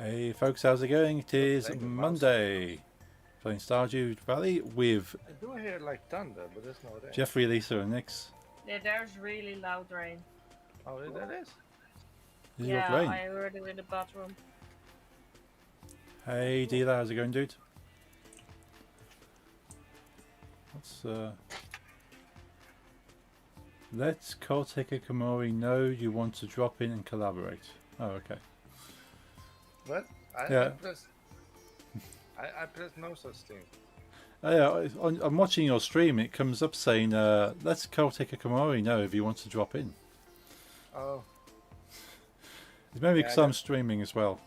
Hey folks, how's it going? It is Playing with mouse. Monday. Playing Stardew Valley with I do hear like thunder, but there's no rain. Jeffrey, Lisa, and Nix. Yeah, there's really loud rain. Oh, that is? This is got Yeah, rain. I heard it in the bathroom. Hey Cool. dealer, how's it going, dude? Let's Corteca Kamori know you want to drop in and collaborate. Oh, okay. What? I Yeah. pressed. I pressed no such thing. Oh, yeah, I'm watching your stream. It comes up saying, let's Corteca Kamori know if you want to drop in. Oh. It's maybe Yeah, because I'm streaming as well.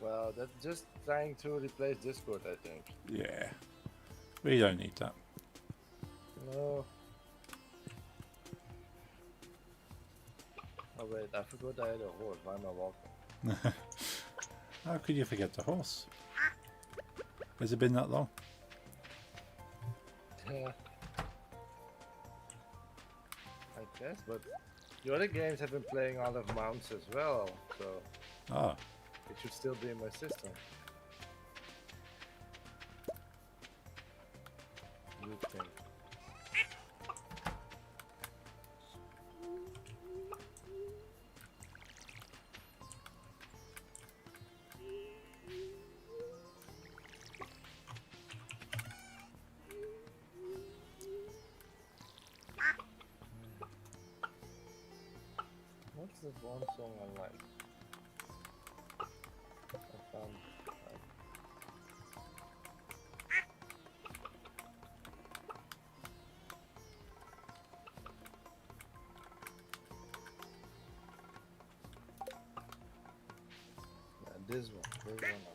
Well, that's just trying to replace Discord, I think. Yeah. We don't need that. No. Oh wait, I forgot I had a horse. Why am I walking? How could you forget the horse? Has it been that long? Yeah. I guess, but the other games have been playing out of mounts as well, so Ah, it should still be in my system. You think? What's the one song I like? I found. Yeah, this one. This one I like.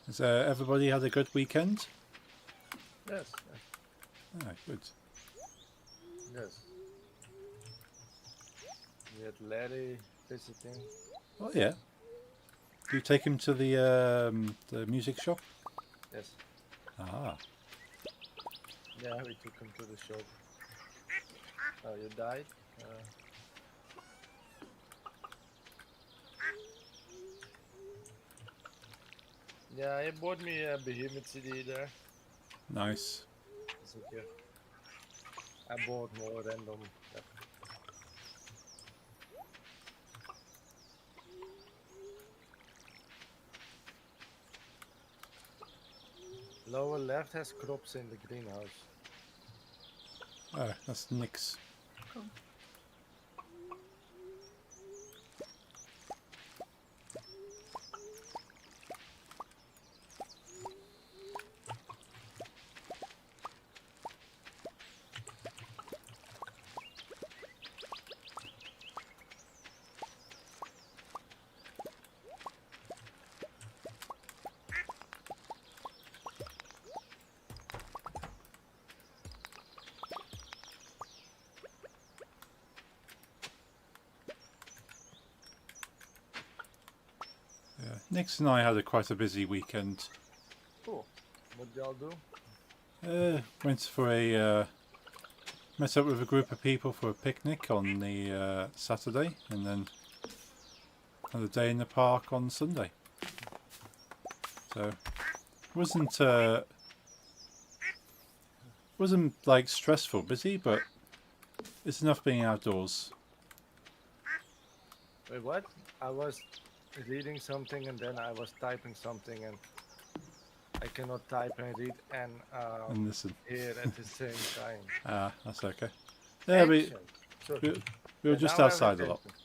has everybody had a good weekend? Yes, Ah, good. yes. We had Larry visiting. Oh yeah. Do you take him to the music shop? Yes. Ah. Yeah, we took him to the shop. Oh, you died? Yeah, he bought me a Behemoth CD there. Nice. It's a gift. I bought more random. Yeah. Lower left has crops in the greenhouse. Ah, that's Nick's. Cool. Yeah. Nick's and I had quite a busy weekend. Cool. What y'all do? Went for met up with a group of people for a picnic on the Saturday, and then had a day in the park on Sunday. So wasn't like stressful, busy, but it's enough being outdoors. Wait, what? I was reading something and then I was typing something and I cannot type and read and And listen, hear at the same time. that's okay. Yeah, Action. So, we were just now I have outside a lot. attention.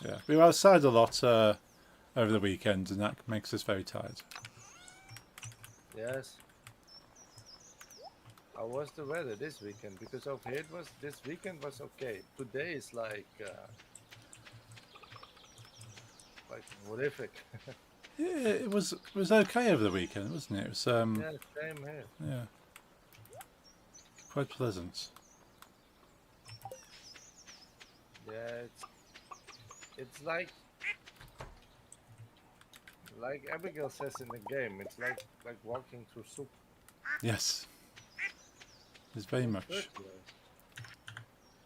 Yeah, we were outside a lot over the weekend, and that makes us very tired. Yes. How was the weather this weekend? Because over here this weekend was okay. Today is like horrific. Yeah, it was okay over the weekend, wasn't it? It was Yeah, same here. yeah, quite pleasant. Yeah, it's like Abigail says in the game. It's like walking through soup. Yes, it's very Feels much. virtuous.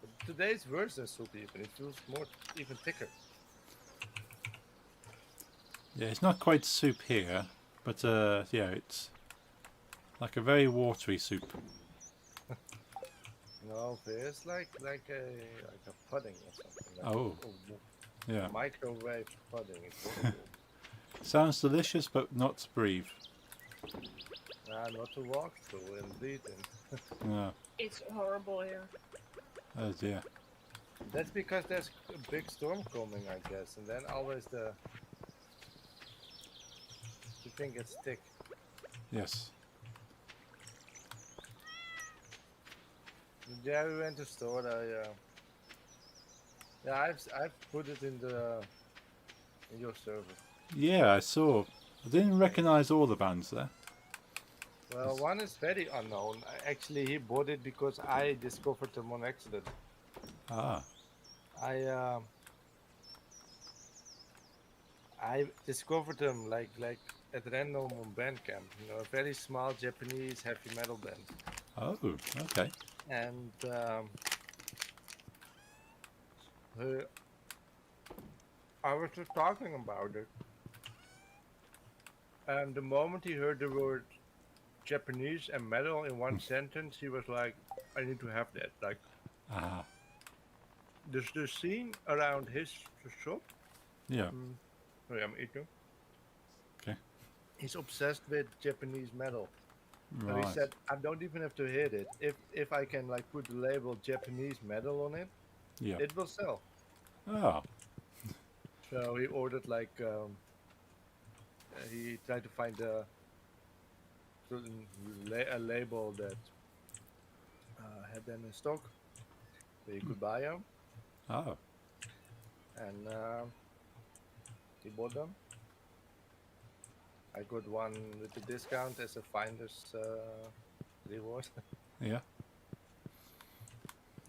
But today's worse than soup even. It feels more even thicker. Yeah, it's not quite soup here, but yeah, it's like a very watery soup. No, it's like a pudding or something. Like Oh, yeah. microwave pudding. It's horrible. Sounds delicious, but not to breathe. Not to walk through and breathe in. No. It's horrible here. Oh dear. That's because there's a big storm coming, I guess, and then always the thing gets thick. Yes. Yeah, we went to store. I've put it in your server. Yeah, I saw. I didn't recognise all the bands there. Well, one is very unknown. Actually, he bought it because I discovered them on accident. Ah. I I discovered them like at random on Bandcamp. You know, a very small Japanese heavy metal band, Oh. Okay. and her, I was just talking about it, and the moment he heard the word Japanese and metal in one sentence, he was like, "I need to have that." Like, Ah. there's the scene around his shop. Yeah. Sorry, I'm eating. Okay. He's obsessed with Japanese metal. So he Right. said, I don't even have to hit it. If I can like put the label Japanese metal on it, Yeah. it will sell. Ah. So he ordered like he tried to find a certain a label that had them in stock, that he could buy them, Oh. and he bought them. I got one with the discount as a finder's reward. Yeah.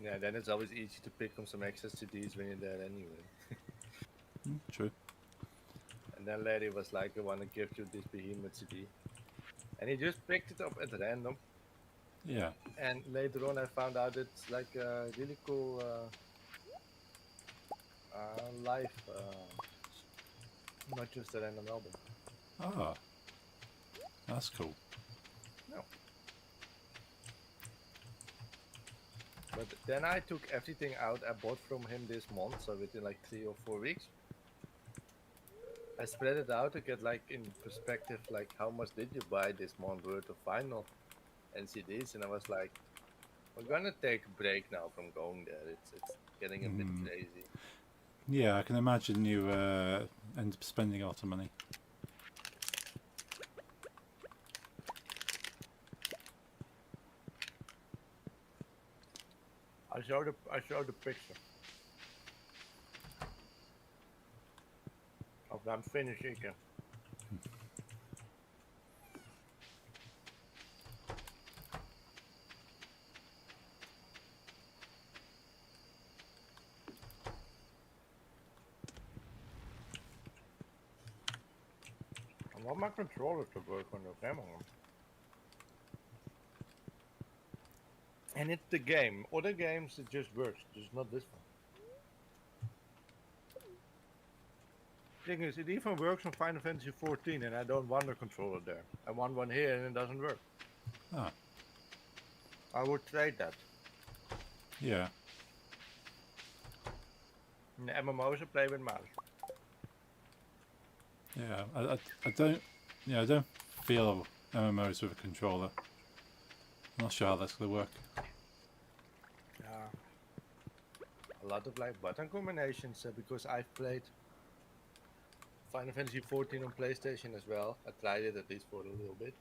Yeah, then it's always easy to pick up some extra CDs when you're there anyway. True. And then Larry was like, I want to give you this behemoth CD. And he just picked it up at random. Yeah. And later on, I found out it's like a really cool live, not just a random album. Ah. That's cool. No. But then I took everything out I bought from him this month, so within like 3 or 4 weeks. I spread it out to get like in perspective, like how much did you buy this month worth of vinyl and CDs? And I was like, we're gonna take a break now from going there. It's getting a bit crazy. Yeah, I can imagine you end up spending a lot of money. I showed the picture of them finishing it. I want my controller to work on the camera. And it's the game. Other games it just works, just not this one. Thing is, it even works on Final Fantasy 14, and I don't want a controller there. I want one here, and it doesn't work. Ah. I would trade that. Yeah. In the MMOs, I play with mouse. Yeah. I don't. Yeah, I don't feel MMOs with a controller. I'm not sure how that's going to work. Yeah. A lot of like button combinations because I've played Final Fantasy 14 on PlayStation as well. I tried it at least for a little bit.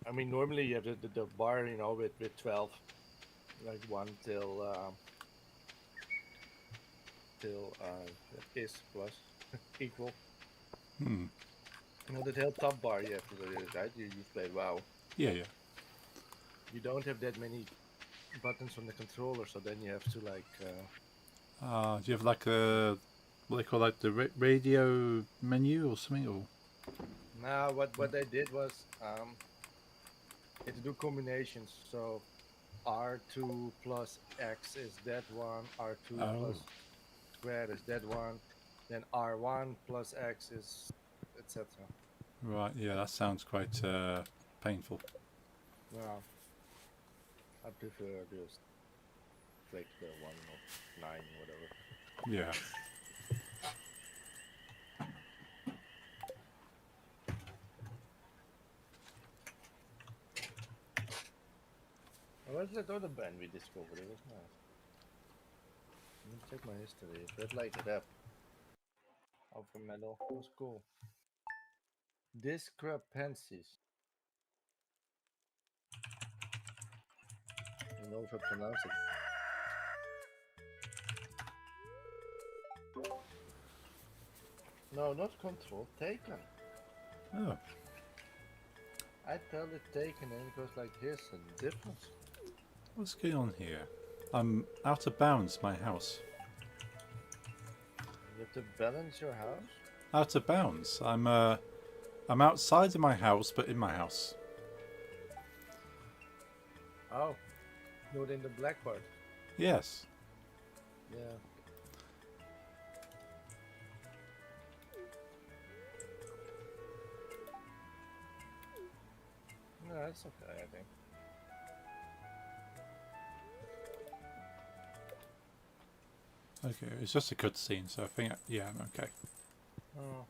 I mean, normally you have the bar, you know, with 12, like 1 till is plus. equal. Hmm. You know that whole top bar you have to do this, right? You played WoW. Yeah, yeah. You don't have that many buttons on the controller, so then you have to like. Do you have like a what they call like the radio menu or something? Or Now what I did was you had to do combinations. So R2 plus X is that one. R2 oh, plus square is that one. Then R1 plus X is etc. right. Yeah, that sounds quite painful. Well, I prefer just click the 1 of 9 whatever. Yeah. What's that other band we discovered? It was nice. Let me check my history. It like rap. Alpha metal. It was cool. Discrepancies. I don't know if I pronounce it. No, not control. Taken. Oh, I tell it taken and it goes like, here's a difference. what's going on here? I'm out of bounds. My house. You have to balance your house. Out of bounds. I'm outside of my house, but in my house. Oh, not in the black part. Yes. Yeah. No, that's okay, I think. Okay, it's just a cutscene, so I think yeah, I'm okay. Oh.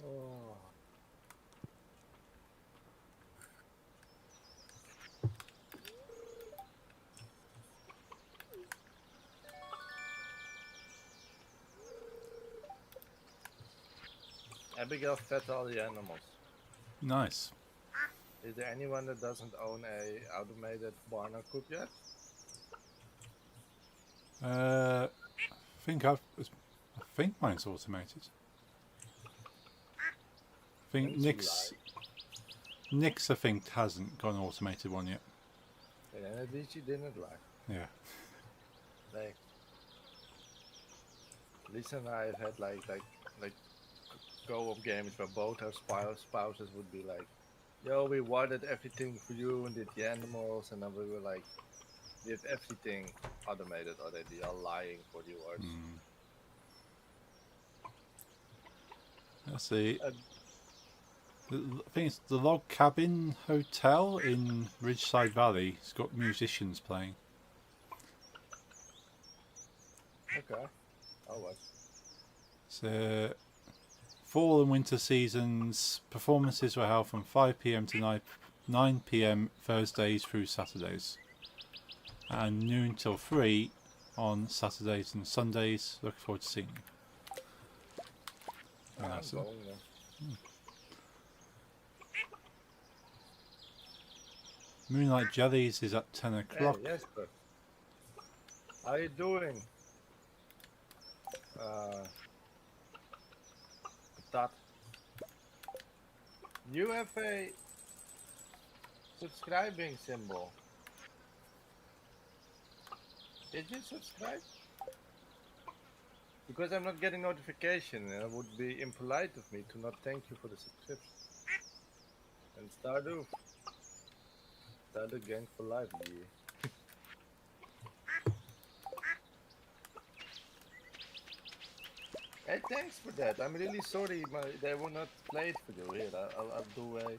Oh. Abigail fed all the animals. Nice. Is there anyone that doesn't own a automated barn or coop yet? I think mine's automated. I think Then she Nick's I think hasn't got an automated one yet. lied. And at least you didn't lie. Yeah. Like Lisa and I have had like go-op games where both our spouses would be like, "Yo, we wanted everything for you and did the animals," and then we were like, "We have everything automated already." All lying for the words. Mm. Let's see. I think it's the Log Cabin Hotel in Ridgeside Valley. It's got musicians playing. Okay. Oh what? So, fall and winter seasons performances were held from 5 p.m. to 9 p.m. Thursdays through Saturdays, and noon till 3 on Saturdays and Sundays. Looking forward to seeing you. I'm Yeah, so- going there. Moonlight Jellies is at 10 o'clock. Hey, Jesper. How you doing? That. You have a subscribing symbol. Did you subscribe? Because I'm not getting notification and it would be impolite of me to not thank you for the subscription. And Stardew. Stardew gang for life, yeah. Hey, thanks for that. I'm really sorry they will not play it for you. Here, I'll do a.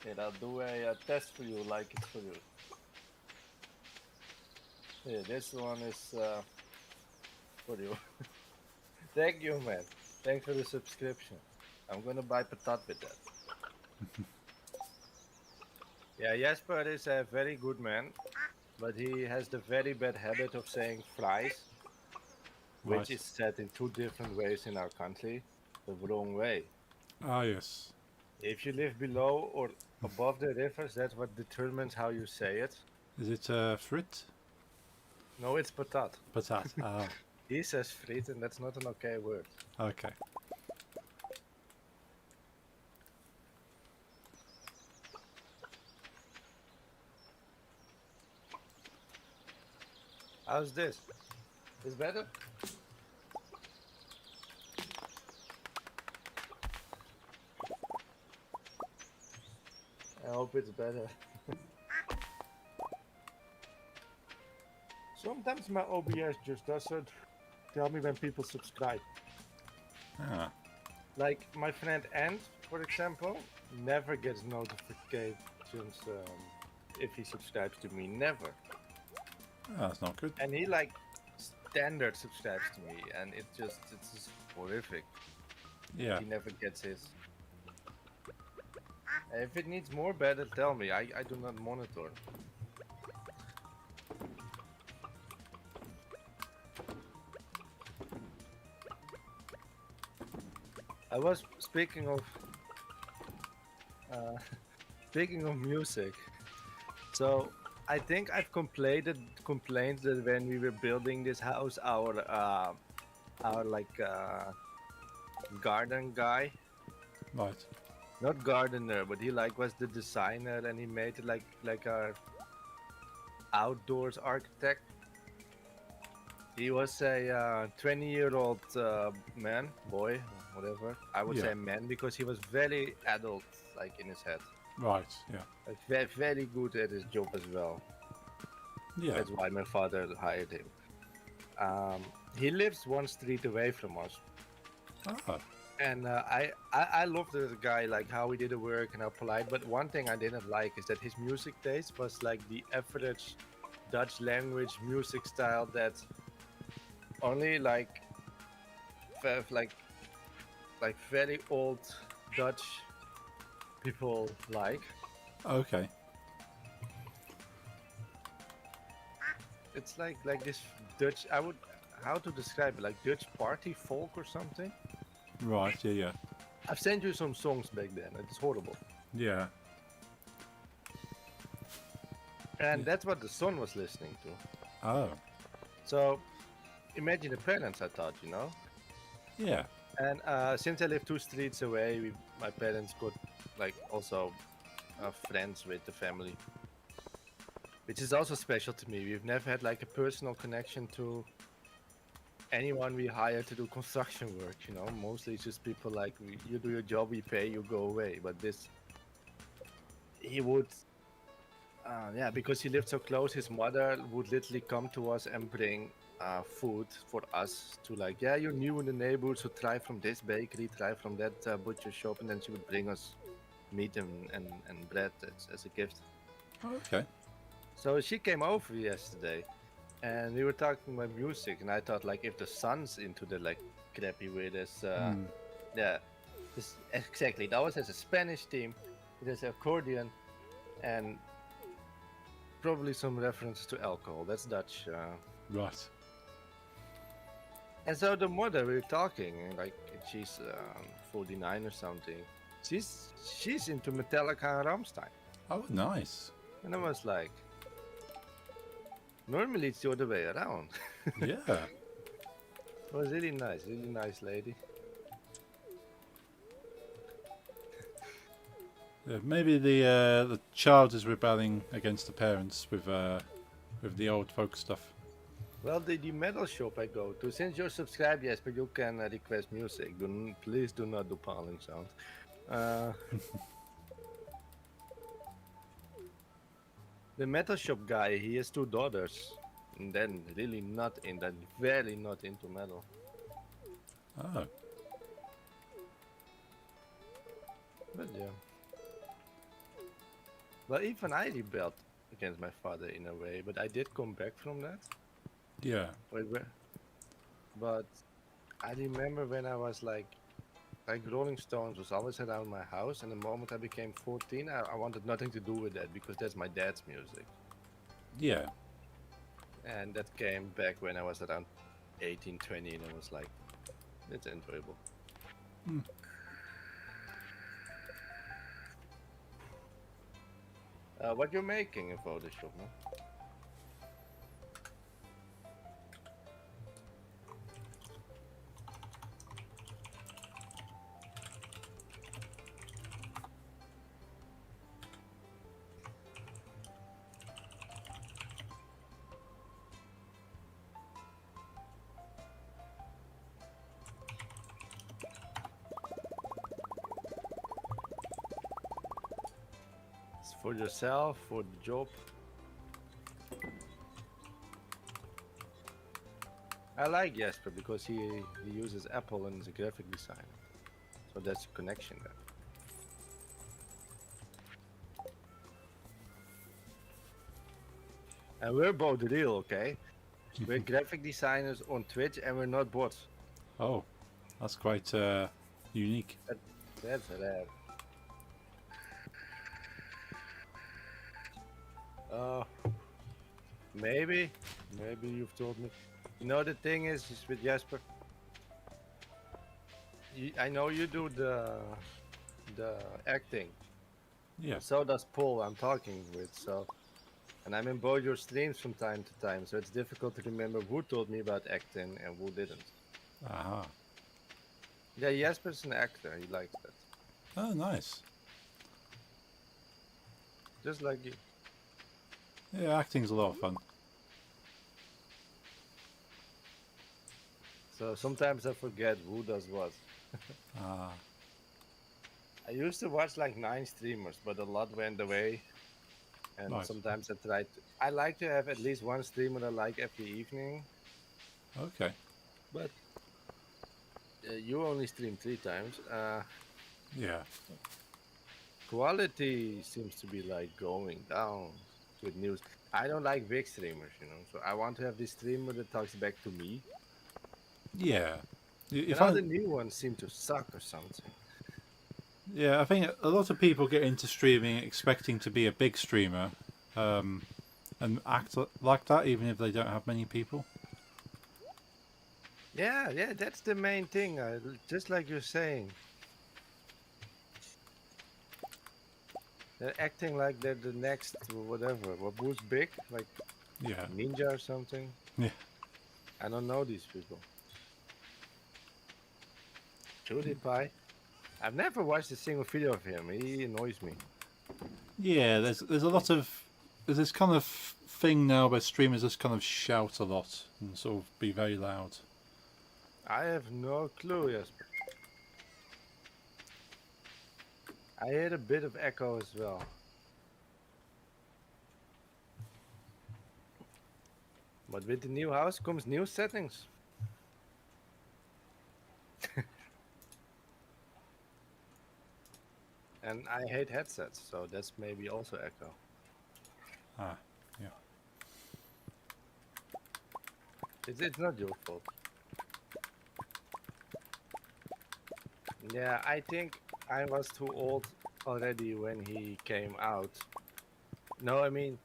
Here, I'll do a test for you, like it's for you. Here, this one is for you. Thank you, man. Thanks for the subscription. I'm gonna buy patat with that. Yeah, Jesper is a very good man, but he has the very bad habit of saying fries, which Right. is said in two different ways in our country, the wrong way. Ah, yes. If you live below or above the rivers, that's what determines how you say it. Is it fruit? No, it's patat. Patat. Ah, He says friet, and that's not an okay word. okay. How's this? Is better? I hope it's better. Sometimes my OBS just doesn't tell me when people subscribe. Ah, Like my friend Ant, for example, never gets notifications if he subscribes to me. Never. that's not good. And he like standard subscribes to me, and it's just horrific. Yeah. He never gets his. If it needs more, better tell me. I do not monitor. I was speaking of uh, speaking of music. So I think I've complained that when we were building this house, our like garden guy, Right. not gardener, but he like was the designer, and he made it like our outdoors architect. He was a 20-year-old man, boy, whatever. I would Yeah. say man because he was very adult, like in his head. Right. Yeah. Like very good at his job as well. Yeah. That's why my father hired him. He lives one street away from us, Ah. and I love the guy, like how he did the work and how polite. But one thing I didn't like is that his music taste was like the average Dutch language music style that only like like very old Dutch people like. Okay. It's like this Dutch. I would how to describe it, like Dutch party folk or something. Right. Yeah. Yeah. I've sent you some songs back then. It's horrible. Yeah. And that's what the son was listening to. Oh. So imagine the parents, I thought, you know. Yeah. And since I live 2 streets away, my parents got like also friends with the family, which is also special to me. We've never had like a personal connection to anyone we hire to do construction work. You know, mostly it's just people like you do your job, we pay, you go away. But this, he would. Yeah, because he lived so close, his mother would literally come to us and bring food for us to like, yeah, you're new in the neighborhood, so try from this bakery, try from that butcher shop, and then she would bring us meat and bread as a gift. Okay. So she came over yesterday, and we were talking about music, and I thought like if the son's into the like crappy weirdest, yeah, this exactly. That was as a Spanish team, it has accordion, and probably some reference to alcohol. That's Dutch. Right. And so the mother, we were talking, and like she's 49 or something. She's into Metallica and Rammstein, Oh, nice. and I was like, normally it's the other way around. Yeah. It was really nice lady. Yeah, maybe the child is rebelling against the parents with the old folk stuff. Well, the metal shop I go to, since you're subscribed, yes, but you can request music. Please do not do palming sound. The metal shop guy, he has 2 daughters, and then really very not into metal. Oh. But yeah. Well, even I rebelled against my father in a way, but I did come back from that. Yeah. But I remember when I was like Rolling Stones was always around my house, and the moment I became 14, I wanted nothing to do with that because that's my dad's music. Yeah. And that came back when I was around 18, 20, and I was like, it's enjoyable. What you're making in Photoshop, man? It's for yourself, for the job. I like Jesper because he uses Apple and is a graphic designer. So that's a connection there. And we're both real, okay? We're graphic designers on Twitch and we're not bots. Oh, that's quite unique. That's rare. Uh, maybe you've told me. You know, the thing is with Jasper. I know you do the acting. Yes. So does Paul I'm talking with. So, and I'm in both your streams from time to time. So it's difficult to remember who told me about acting and who didn't. Aha. Yeah, Jasper's an actor. He likes that. Oh, nice. Just like you. Yeah, acting's a lot of fun. So sometimes I forget who does what. Ah, I used to watch like 9 streamers, but a lot went away. And Nice. sometimes I like to have at least one streamer I like every evening. okay. But you only stream 3 times. Yeah. Quality seems to be like going down with news. I don't like big streamers, you know. So I want to have this streamer that talks back to me. Yeah. If And all I, the new ones seem to suck or something. yeah, I think a lot of people get into streaming expecting to be a big streamer, and act like that even if they don't have many people. Yeah, that's the main thing. Just like you're saying. They're acting like they're the next whatever. Who's big? Like Yeah. Ninja or something? Yeah. I don't know these people. PewDiePie? I've never watched a single video of him. He annoys me. Yeah, there's a lot of there's this kind of thing now where streamers just kind of shout a lot and sort of be very loud. I have no clue, Jesper. I heard a bit of echo as well. But with the new house comes new settings. And I hate headsets, so that's maybe also echo. Ah, yeah. It's not your fault. Yeah, I think I was too old already when he came out. No, I mean,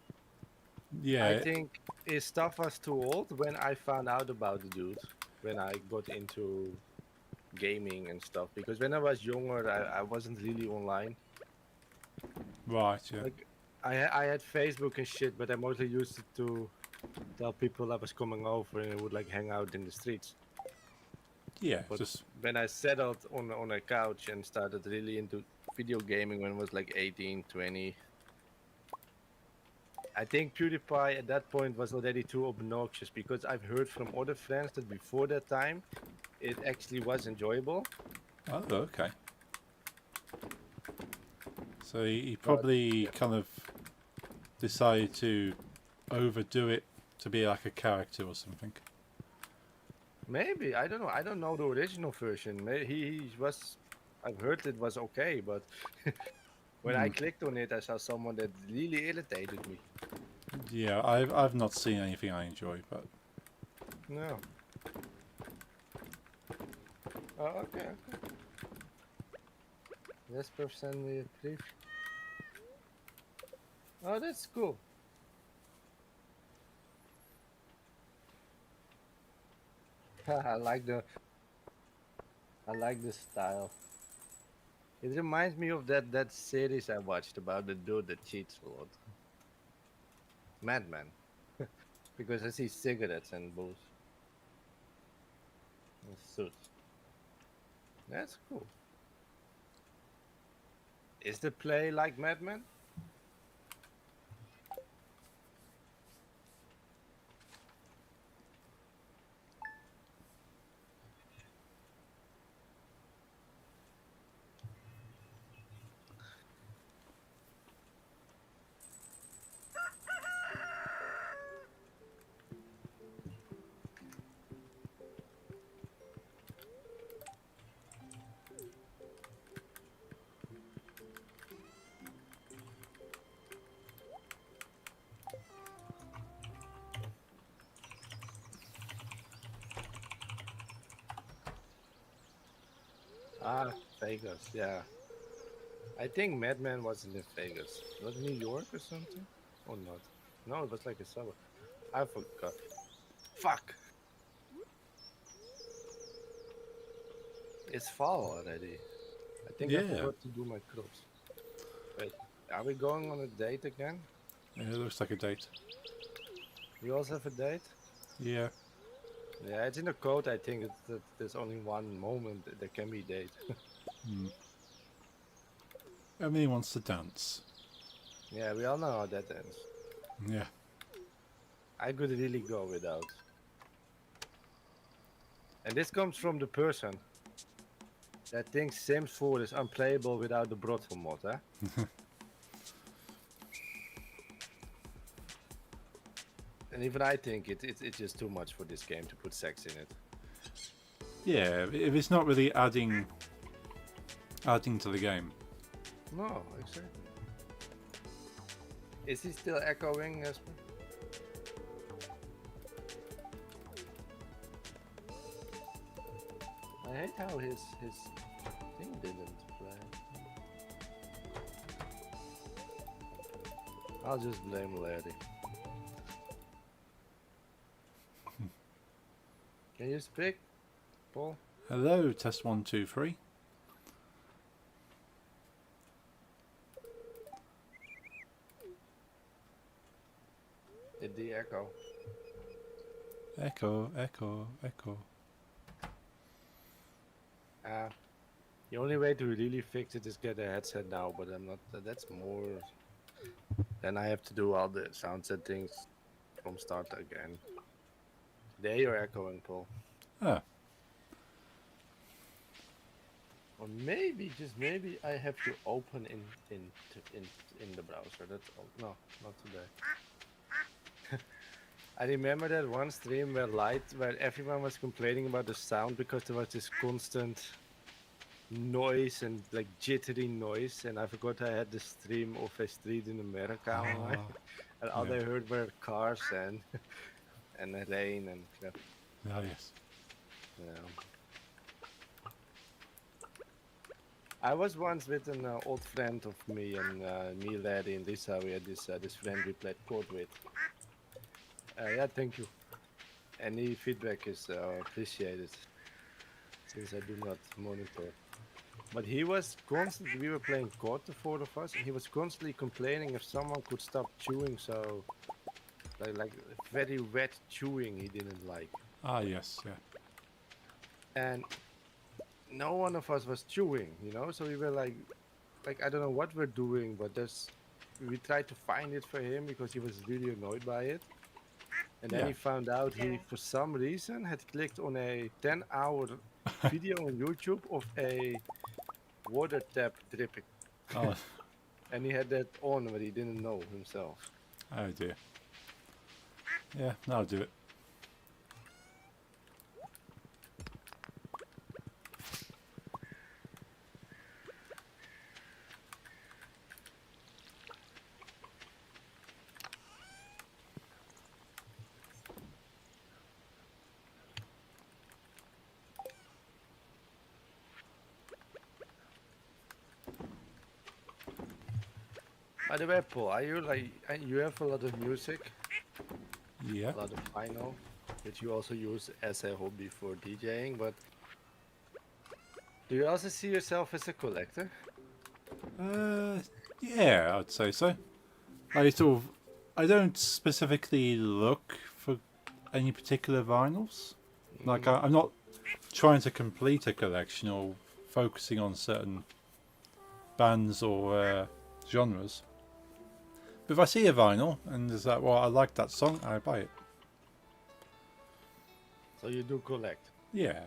Yeah. I think his stuff was too old when I found out about the dude. When I got into gaming and stuff. Because when I was younger, I wasn't really online. Right. Yeah. Like, I had Facebook and shit, but I mostly used it to tell people I was coming over and I would like hang out in the streets. Yeah. But Just when I settled on a couch and started really into video gaming when I was like 18, 20, I think PewDiePie at that point was already too obnoxious because I've heard from other friends that before that time it actually was enjoyable. oh, okay. So he probably kind of decided to overdo it to be like a character or something. Maybe, I don't know. I don't know the original version. Maybe he was. I've heard it was okay, but when I clicked on it, I saw someone that really irritated me. Yeah, I've not seen anything I enjoy, but No. Oh, okay. Jesper sent me a brief. Oh, that's cool. I like the style. It reminds me of that series I watched about the dude that cheats a lot. Madman. Because I see cigarettes and booze. And suits. That's cool. Is the play like Madman? Ah, Vegas, yeah. I think Madman wasn't in Vegas. Was it New York or something? Or not? No, it was like a suburb. I forgot. Fuck! It's fall already. I think I Yeah. forgot to do my crops. Wait, are we going on a date again? Yeah, it looks like a date. You also have a date? Yeah. Yeah, it's in the code. I think it's that there's only one moment that there can be date. Emily wants to dance. Yeah, we all know how that ends. Yeah. I could really go without. And this comes from the person that thinks Sims 4 is unplayable without the brothel mod, huh? And even I think it's just too much for this game to put sex in it. Yeah, if it's not really adding to the game. No, exactly. Is he still echoing, Esper? I hate how his thing didn't play. I'll just blame Larry. Can you speak, Paul? Hello, test 1, 2, 3. Did the echo? Echo, echo, echo. The only way to really fix it is get a headset now, but I'm not. That's more. Then I have to do all the sound settings from start again. There you're echoing, Paul. Ah, Or maybe, just maybe, I have to open in the browser. That's all. No, not today. I remember that one stream where everyone was complaining about the sound because there was this constant noise and like jittery noise, and I forgot I had the stream of a street in America online, and all yeah. I heard were cars and and the rain and crap. Ah, yes. Yeah. I was once with an old friend of me and me, Larry, and Lisa. We had this friend we played court with. Yeah, thank you. Any feedback is appreciated, since I do not monitor. But he was constantly, we were playing court, the four of us, and he was constantly complaining if someone could stop chewing so, like very wet chewing he didn't like. Ah, yes, yeah. And no one of us was chewing, you know, so we were like I don't know what we're doing, but we tried to find it for him because he was really annoyed by it. And then Yeah. he found out he, for some reason, had clicked on a 10-hour video on YouTube of a water tap dripping. Oh, And he had that on, but he didn't know himself. oh dear. Yeah, I'll do it. By the way, Paul, are you you have a lot of music, Yeah. a lot of vinyl, which you also use as a hobby for DJing, but do you also see yourself as a collector? Yeah, I'd say so. I sort of I don't specifically look for any particular vinyls. Like I'm not trying to complete a collection or focusing on certain bands or genres. But if I see a vinyl and there's like, well, I like that song, I buy it. So you do collect. Yeah.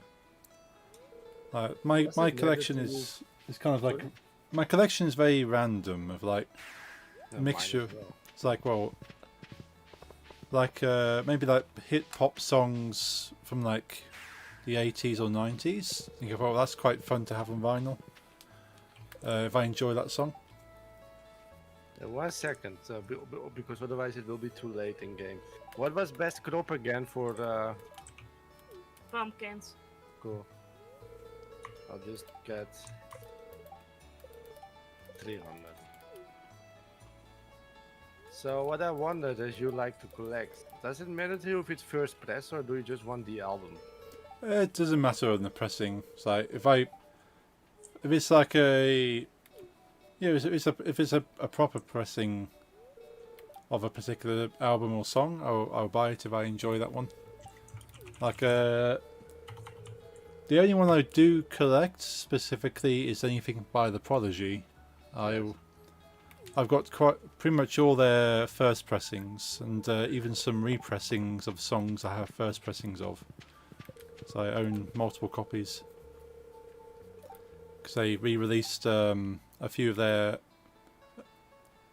My Does my it matter collection to you? is kind of like Sorry? my collection is very random of like No, mixture. mine as well. It's like well, like maybe like hit pop songs from like the 80s or 90s. Think of, oh, that's quite fun to have on vinyl. If I enjoy that song. 1 second, because otherwise it will be too late in game. What was best crop again for Pumpkins. cool? I'll just get 300. So what I wondered is you like to collect. Does it matter to you if it's first press or do you just want the album? It doesn't matter on the pressing. It's like if it's like a if it's a proper pressing of a particular album or song, I'll buy it if I enjoy that one. Like the only one I do collect specifically is anything by The Prodigy. I've got pretty much all their first pressings and even some repressings of songs I have first pressings of. So I own multiple copies. Because they re-released a few of their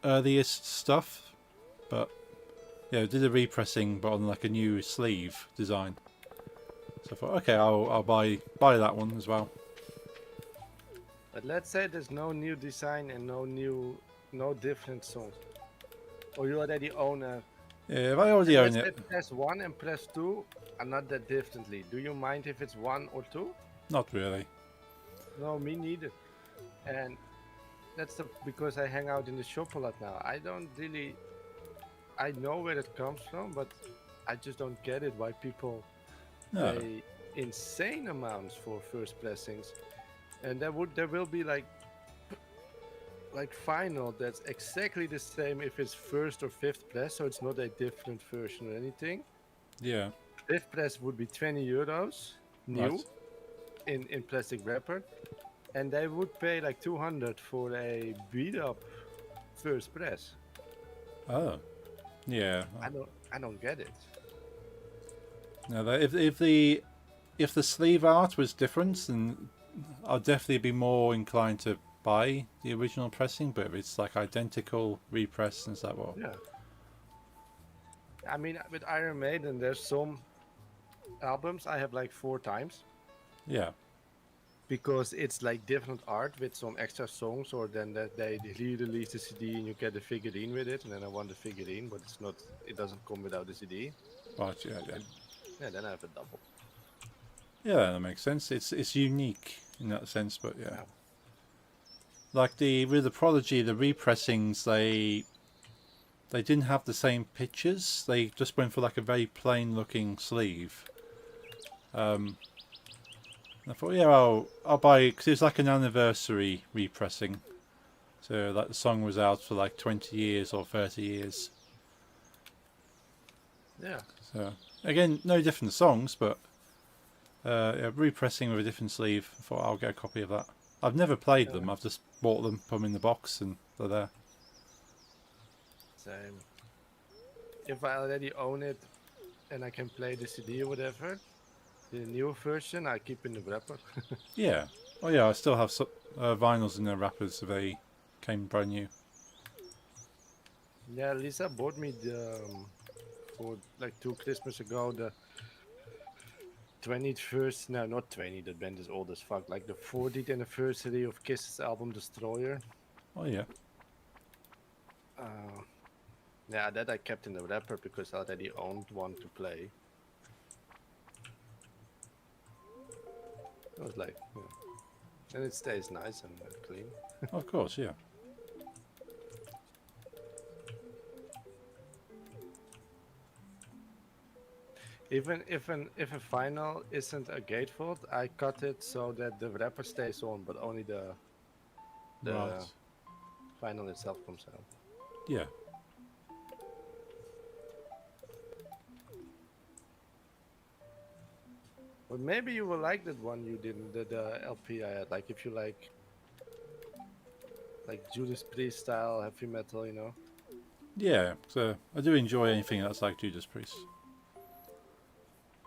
earliest stuff, but yeah, did a repressing but on like a new sleeve design. So I thought, okay, I'll buy that one as well. But let's say there's no new design and no different songs. Or you already own a. Yeah, if I already own Let's say it, press 1 and press 2 are not that differently. Do you mind if it's 1 or 2? not really. No, me neither. And that's because I hang out in the shop a lot now. I don't really. I know where it comes from, but I just don't get it why people No. pay insane amounts for first pressings. And there will be like final that's exactly the same if it's first or fifth press, so it's not a different version or anything. Yeah. Fifth press would be 20 euros new Right. in plastic wrapper, and they would pay like 200 for a beat up first press. Oh. Yeah. I don't get it. No, if the sleeve art was different, then I'd definitely be more inclined to buy the original pressing. But if it's like identical repress, and it's like, well, Yeah. I mean, with Iron Maiden, there's some albums I have like 4 times yeah, because it's like different art with some extra songs, or then that they re-release the CD and you get the figurine with it, and then I want the figurine, but it doesn't come without the CD. right, yeah. Yeah, then I have a double. Yeah, that makes sense. It's unique in that sense, but yeah. Like with the Prodigy, the repressings, they didn't have the same pictures. They just went for like a very plain looking sleeve. I thought, yeah, I'll buy it because it's like an anniversary repressing. So like the song was out for like 20 years or 30 years. Yeah. So again, no different songs, but yeah, repressing with a different sleeve. I thought I'll get a copy of that. I've never played them. I've just bought them, put them in the box, and they're there. Same. If I already own it and I can play the CD or whatever, the new version I keep in the wrapper. Yeah. Oh yeah, I still have vinyls in their wrappers. So they came brand new. Yeah, Lisa bought me the for like 2 Christmas ago the 21st. No, not 20. That band is old as fuck. Like the 40th anniversary of Kiss's album Destroyer. Oh yeah. Yeah, that I kept in the wrapper because I already owned one to play. I was like, yeah. And it stays nice and clean. Of course, yeah. Even if a final isn't a gatefold, I cut it so that the wrapper stays on, but only the Right. final itself comes out. Yeah. But maybe you will like that one you did, the LP I had. Like if you like Judas Priest style heavy metal, you know. Yeah, so I do enjoy anything that's like Judas Priest.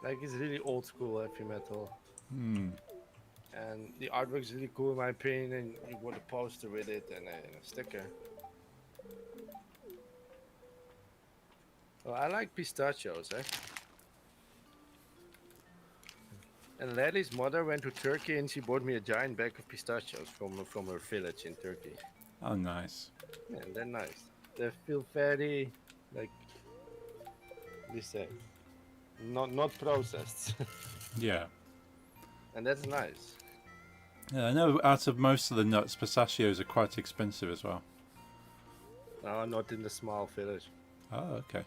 Like it's really old school heavy metal. Hmm. And the artwork is really cool in my opinion, and you got a poster with it and a sticker. Well, I like pistachios, eh? And Larry's mother went to Turkey and she bought me a giant bag of pistachios from her village in Turkey. Oh, nice. Yeah, and they're nice. They feel very like we say, not processed, Yeah. and that's nice. Yeah, I know out of most of the nuts, pistachios are quite expensive as well. No, not in the small village. Oh, okay.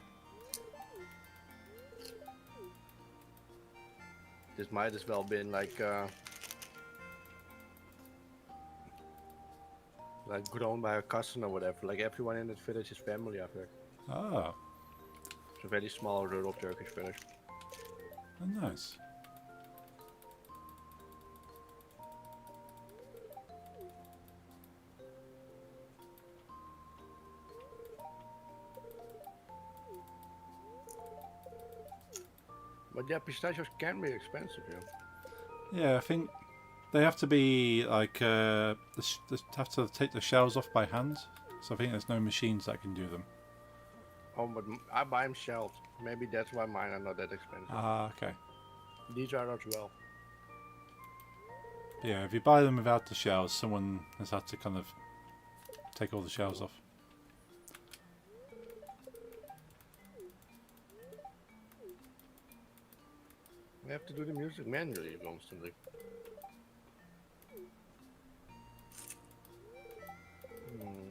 This might as well been like grown by a cousin or whatever. Like everyone in that village is family, I think. Oh, It's a very small rural Turkish village. oh, nice. But yeah, pistachios can be expensive, yeah. Yeah, I think they have to be like they have to take the shells off by hand. So I think there's no machines that can do them. Oh, but I buy them shelled. Maybe that's why mine are not that expensive. Ah, okay. These are as well. Yeah, if you buy them without the shells, someone has had to kind of take all the shells off. We have to do the music manually constantly. Hmm.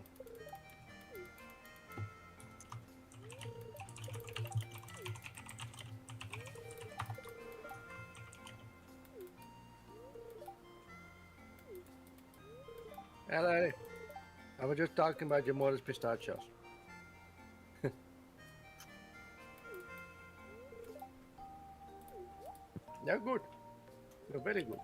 Hello. I was just talking about your mother's pistachios. They're good. They're very good.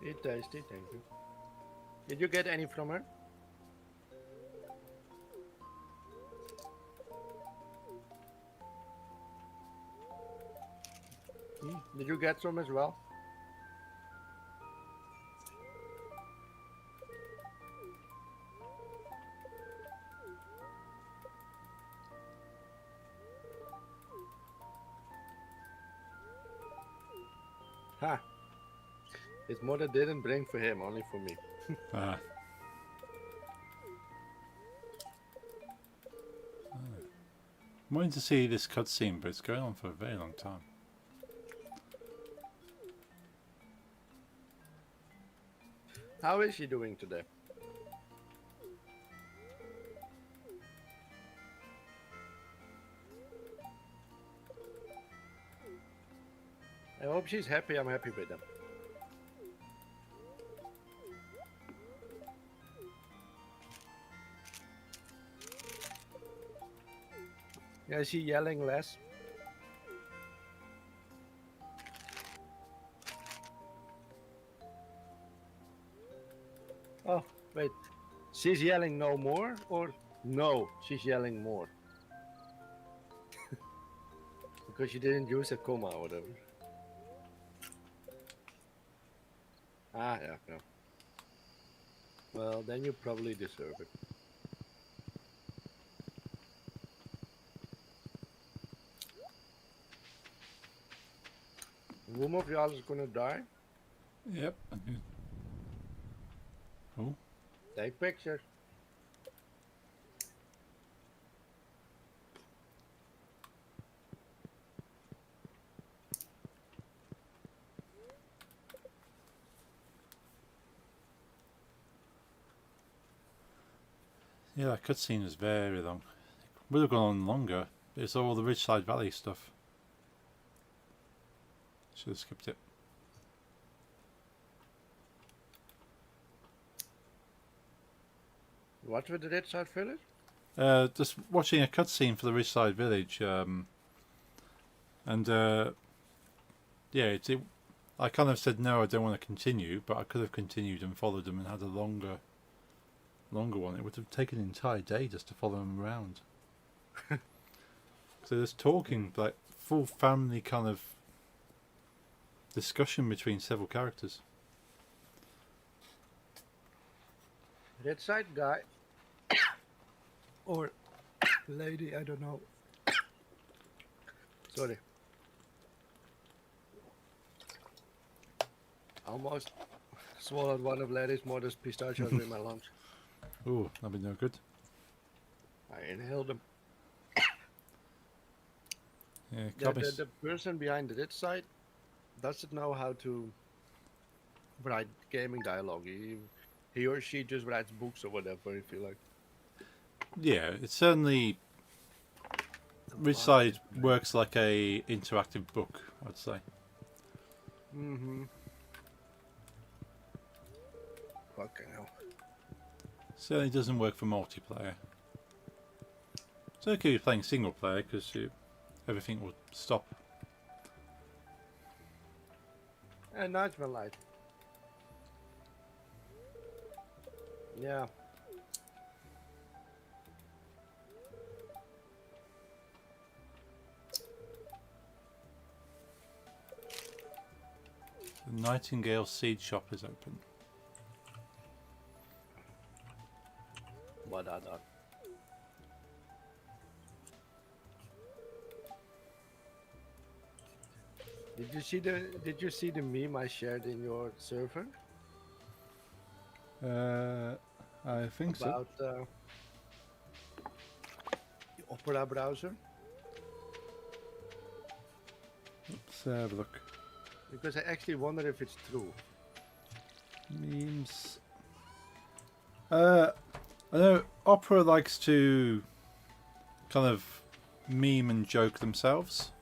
It's tasty, thank you. Did you get any from her? Did you get some as well? Ha! His mother didn't bring for him, only for me. Ah. I'm wanting to see this cutscene, but it's going on for a very long time. How is she doing today? I hope she's happy. I'm happy with them. Yeah, is she yelling less? Oh, wait. She's yelling no more, or no, she's yelling more? Because she didn't use a comma or whatever. Ah, yeah, yeah. Well, then you probably deserve it. One of y'all is gonna die. Yep. Oh. Take pictures. Yeah, that cutscene is very long. Would have gone on longer. It's all the Ridgeside Valley stuff. Should have skipped it. What with the Red Side Village? Just watching a cutscene for the Ridgeside Village, and yeah, I kind of said no, I don't want to continue, but I could have continued and followed them and had a longer one. It would have taken an entire day just to follow them around. So there's talking, like full family kind of discussion between several characters. Red Side guy. Or lady, I don't know. Sorry. Almost swallowed one of Larry's modest pistachios in my lunch. Ooh, that'd be no good. I inhaled them. Yeah, The person behind the Red Side doesn't know how to write gaming dialogue. He or she just writes books or whatever, if you like. yeah, it's certainly Ridgeside works like a interactive book, I'd say. Mm-hmm. Fucking hell. Certainly doesn't work for multiplayer. It's okay if you're playing single player because everything will stop. And now it's my light. Yeah. The Nightingale Seed Shop is open. What are that? Did you see the meme I shared in your server I think so. about the Opera browser? Let's have a look. Because I actually wonder if it's true. Memes. I know Opera likes to kind of meme and joke themselves.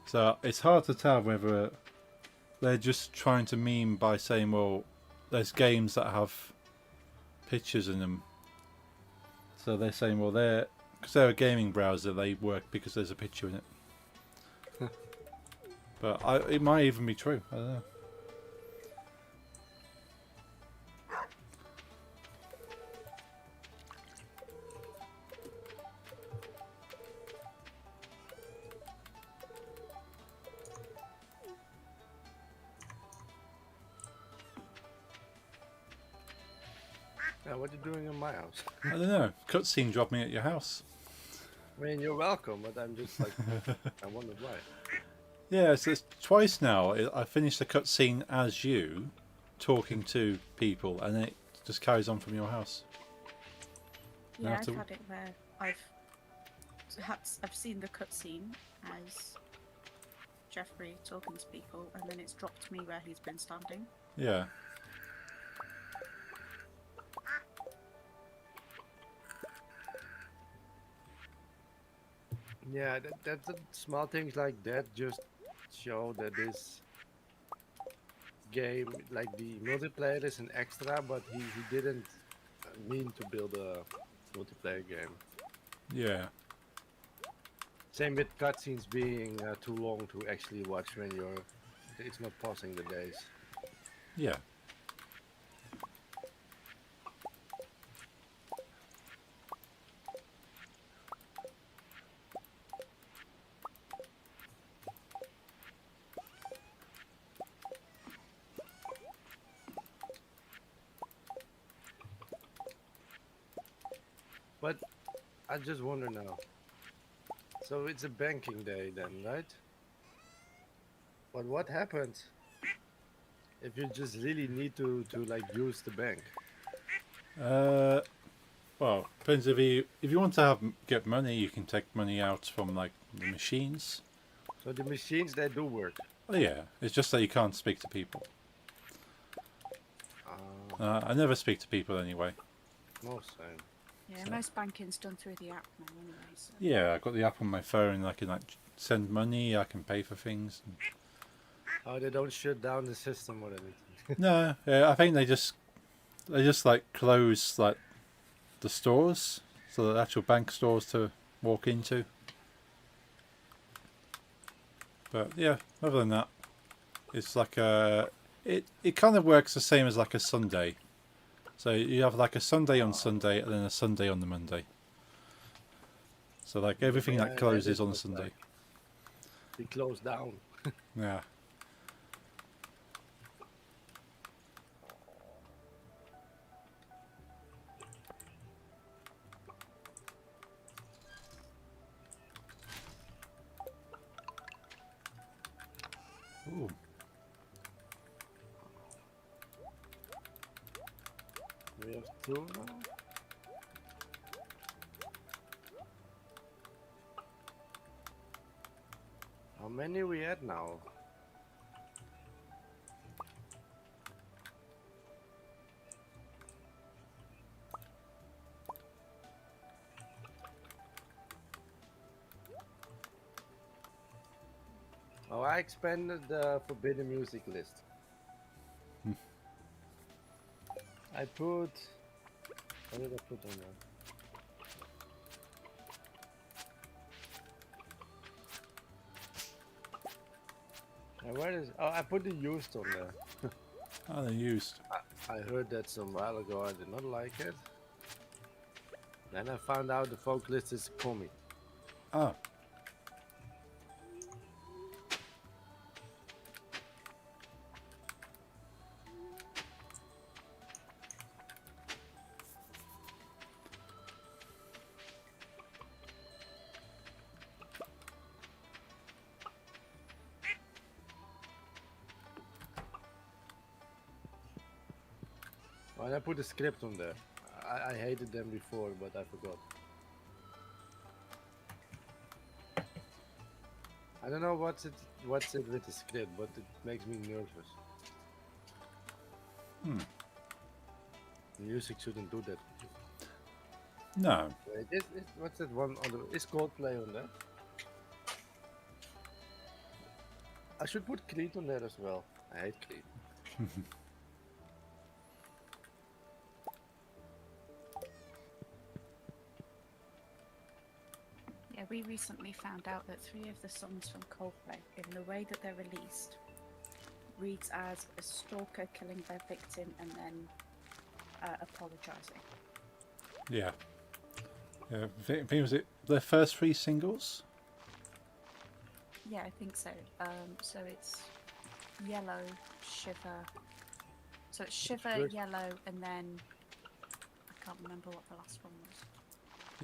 So it's hard to tell whether they're just trying to meme by saying, well, there's games that have pictures in them. So they're saying, well, because they're a gaming browser, they work because there's a picture in it. But it might even be true. I don't know. Yeah, what are you doing in my house? I don't know. Cutscene dropped me at your house. I mean, you're welcome, but I'm just like, I wondered why. Yeah, so it's twice now. I finished the cutscene as you, talking to people, and then it just carries on from your house. Yeah, have I've to- had it where I've seen the cutscene as Jeffrey talking to people, and then it's dropped me where he's been standing. Yeah. Yeah, that's the small things like that just show that this game, like the multiplayer, is an extra, but he didn't mean to build a multiplayer game. Yeah. Same with cutscenes being too long to actually watch when it's not pausing the days. Yeah. But I just wonder now. So it's a banking day then, right? But what happens if you just really need to like use the bank? Well, depends if you want to get money, you can take money out from like the machines. So the machines, they do work. Oh yeah, it's just that you can't speak to people. I never speak to people anyway. No, same. Yeah, So- most banking's done through the app now anyway. So. Yeah, I've got the app on my phone. I can like send money. I can pay for things. Oh, they don't shut down the system or anything. No, I think they just like close like the stores, so the actual bank stores to walk into. But yeah, other than that, it's like a it kind of works the same as like a Sunday. So you have like a Sunday on Sunday and then a Sunday on the Monday. So like everything Yeah, that that closes is on a what, Sunday. like, we closed down. Yeah. Ooh. We have 2 now. How many we had now? Oh, I expanded the forbidden music list. I put. What did I put on there? And where is? Oh, I put the used on there. Oh, they're used. I heard that some while ago. I did not like it. Then I found out the folk list is a commie. Oh. Oh, and I put a script on there. I hated them before, but I forgot. I don't know what's it with the script, but it makes me nervous. Hmm. Music shouldn't do that. No. Wait, what's that one on the? Is Coldplay on there? I should put Creed on there as well. I hate Creed. Yeah, we recently found out that 3 of the songs from Coldplay, in the way that they're released, reads as a stalker killing their victim and then apologising. Yeah. Yeah. I think was it their first 3 singles? Yeah, I think so. So it's Yellow, Shiver. So it's Shiver, First- Yellow, and then I can't remember what the last one was.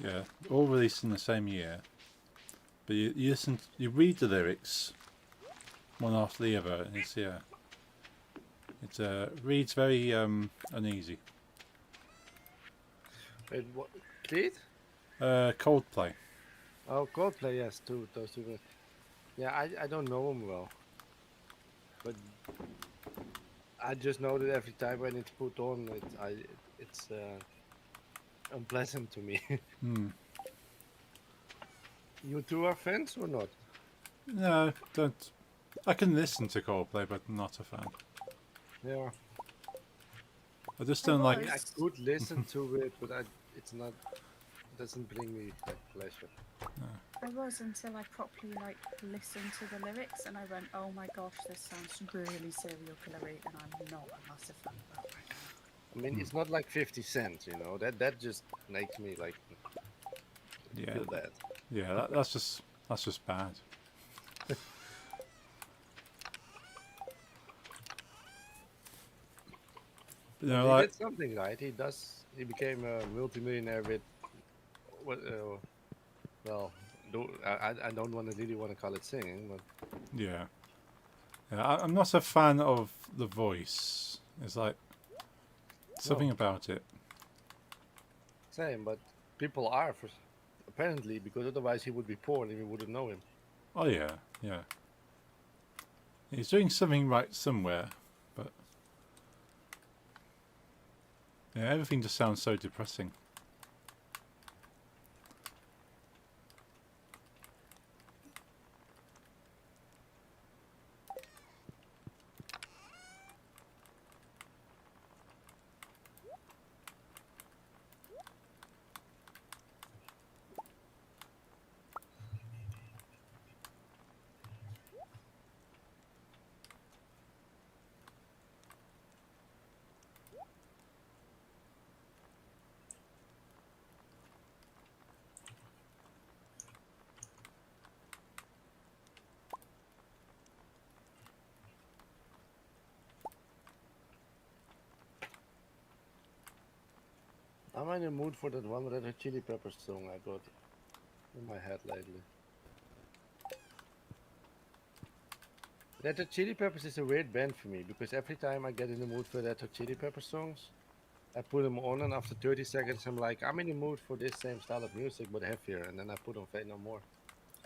Yeah. All released in the same year. But you listen, you read the lyrics one after the other, and it's it reads very uneasy. Wait, what? Creed? Coldplay. Oh, Coldplay, yes, those two. Yeah, I don't know them well, but I just know that every time when it's put on, it's unpleasant to me. Hmm. You two are fans or not? No, don't. I can listen to Coldplay, but not a fan. Yeah, I just don't like. I could listen to it, but it's not. Doesn't bring me like pleasure. I was until I properly listened to the lyrics and I went, oh my gosh, this sounds really serial killery, and I'm not a massive fan of that right now. I mean, it's not like 50 Cent, you know. That just makes me like Yeah, feel bad. yeah. That's just bad. You know, He like did something right. He became a multimillionaire with what? Well, I don't really want to call it singing, but yeah, yeah. I'm not a fan of the voice. It's like something about it. same. But people are apparently, because otherwise he would be poor and we wouldn't know him. Oh yeah, yeah. He's doing something right somewhere, but yeah, everything just sounds so depressing. I'm in the mood for that one Red Hot Chili Peppers song I got in my head lately. Red Hot Chili Peppers is a weird band for me because every time I get in the mood for Red Hot Chili Pepper songs, I put them on and after 30 seconds I'm like, I'm in the mood for this same style of music but heavier, and then I put on Fate No More.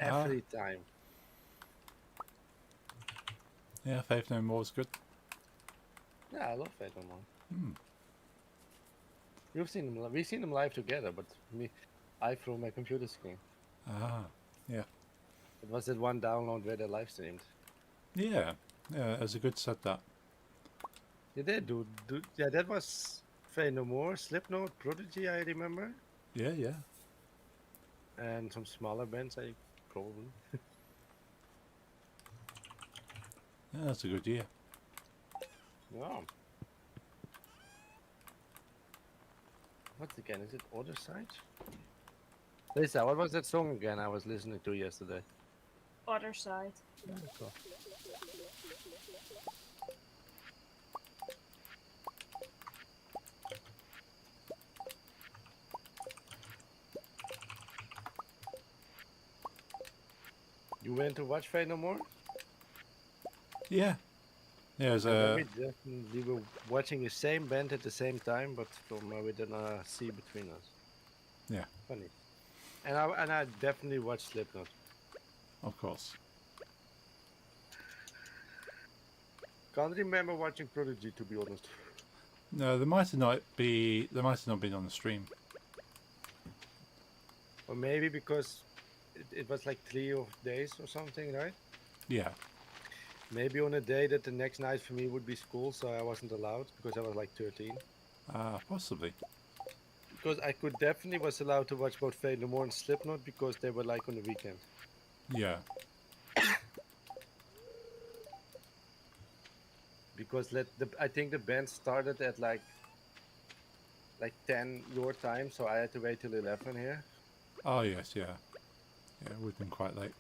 Ah. Every time. Yeah, Faith No More is good. Yeah, I love Fate No More. Hmm. We've seen them live together, but I threw my computer screen. Ah, yeah. It was that one download where they live streamed. Yeah, yeah, it was a good set that. Yeah, they yeah, that was Fate No More, Slipknot, Prodigy, I remember, Yeah, yeah. and some smaller bands, I probably. Yeah, that's a good year. Yeah. What again? Is it Other Side? Lisa, what was that song again I was listening to yesterday? Other side. Cool. You went to watch Fate No More? Yeah. Yeah, it was We were watching the same band at the same time, but from with a sea between us. yeah, Funny. And I definitely watched Slipknot. of course. Can't remember watching Prodigy, to be honest. No, they might have not been on the stream. Or maybe because it was like 3 days or something, right? Yeah. Maybe on a day that the next night for me would be school, so I wasn't allowed because I was like 13. Possibly. Because I could definitely was allowed to watch both Fate No More and Slipknot because they were like on the weekend. Yeah. Because I think the band started at like 10 your time, so I had to wait till 11 here. Oh, yes, yeah. Yeah, it would have been quite late.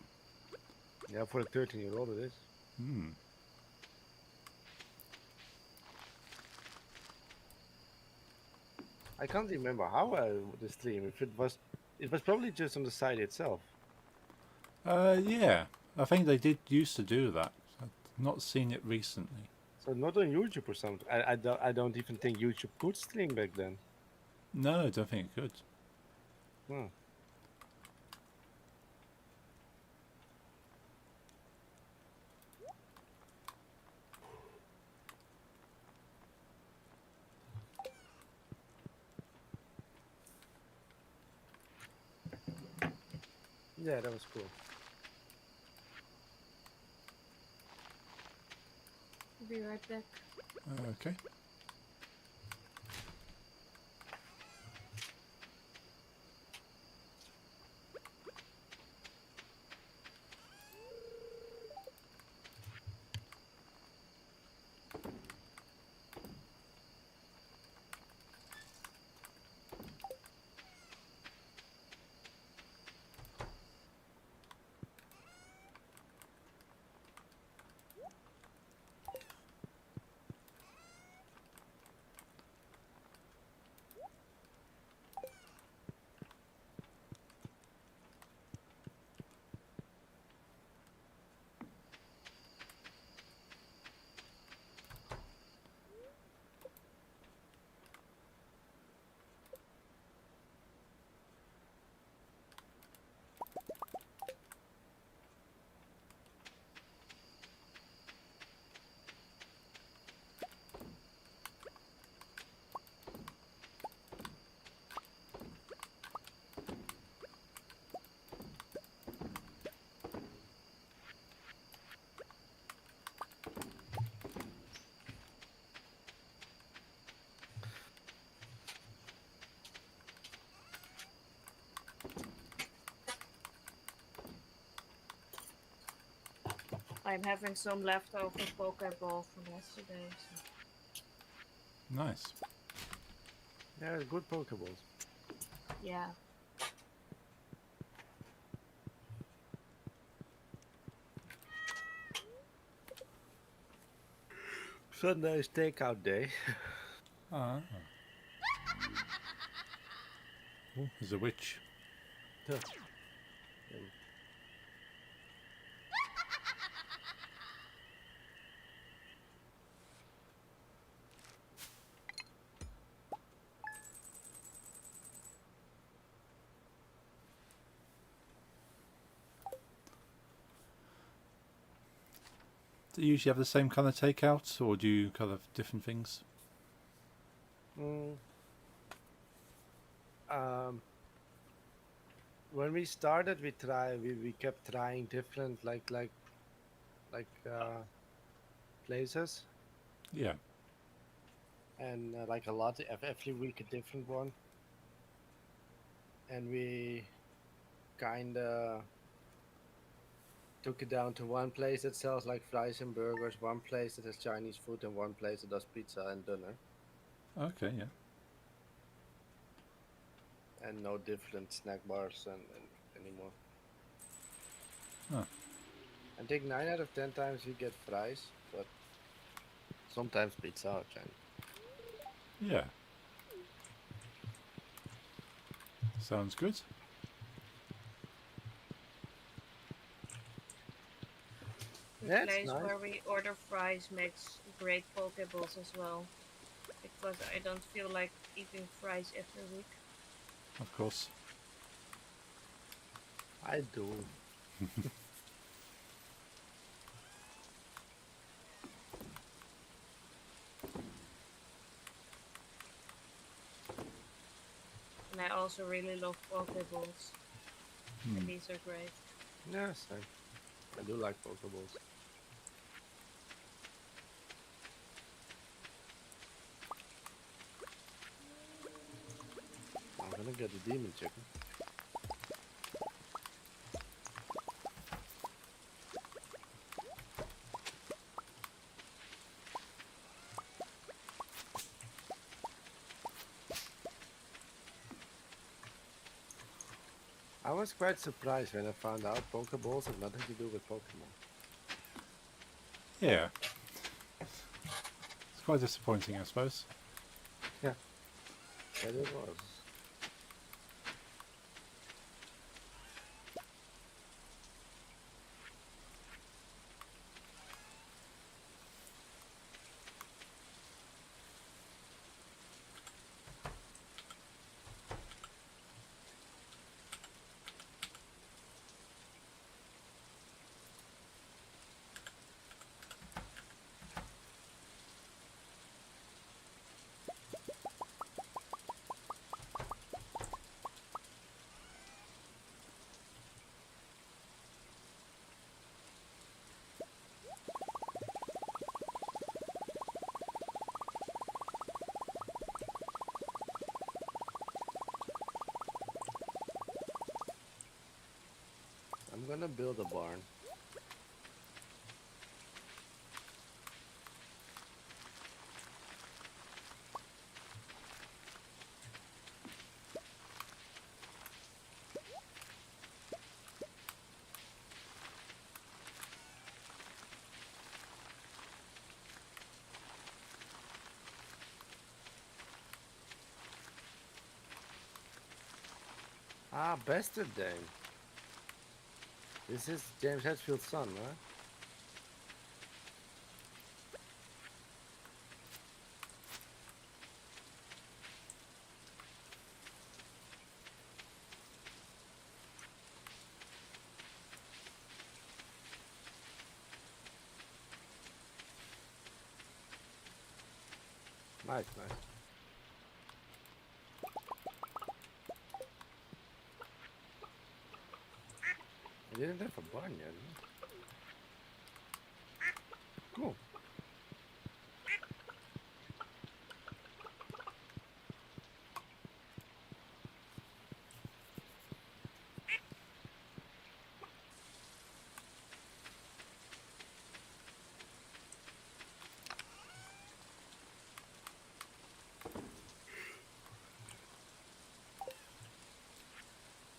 Yeah, for a 13-year-old it is. Hmm. I can't remember how I the stream. If it was probably just on the site itself. Yeah. I think they did used to do that. I've not seen it recently. So not on YouTube or something. I don't even think YouTube could stream back then. No, I don't think it could. Hmm. Yeah, that was cool. Be right back. Okay. I'm having some leftover Pokeball from yesterday. So. Nice. Yeah, good Pokeballs. Yeah. Sunday is takeout day. Ah. Oh, there's a witch. Yeah. Do you usually have the same kind of takeouts, or do you kind of different things? Mm. When we started, we kept trying different places, Yeah. and like a lot every week a different one, and we kind of took it down to one place that sells like fries and burgers, one place that has Chinese food, and one place that does pizza and dinner, Okay. Yeah. and no different snack bars and anymore. Huh. I think 9 out of 10 times we get fries, but sometimes pizza or Chinese. Yeah. Sounds good. The Yeah, it's place nice. where we order fries makes great pokeballs as well. Because I don't feel like eating fries every week. Of course. I do. And I also really love pokeballs. And these are great. Yeah, same. I do like pokeballs. I'm gonna get the demon chicken. I was quite surprised when I found out pokeballs have nothing to do with Pokemon. Yeah. It's quite disappointing, I suppose. Yeah, that it was. I'm gonna build a barn. Ah, Bastard Dame. This is James Hetfield's son, right? Nice, nice. I didn't have a barn yet. Huh? Cool.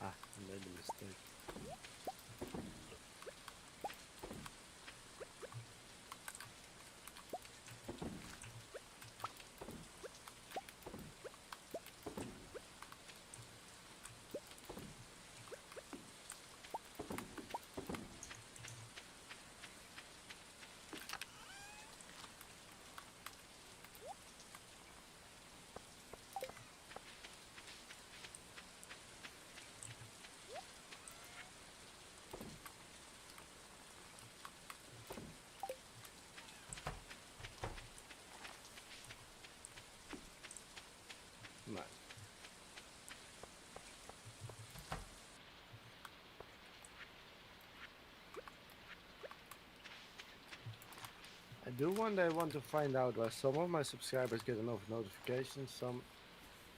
Ah, I made a mistake. I do one day want to find out why some of my subscribers get enough notifications, some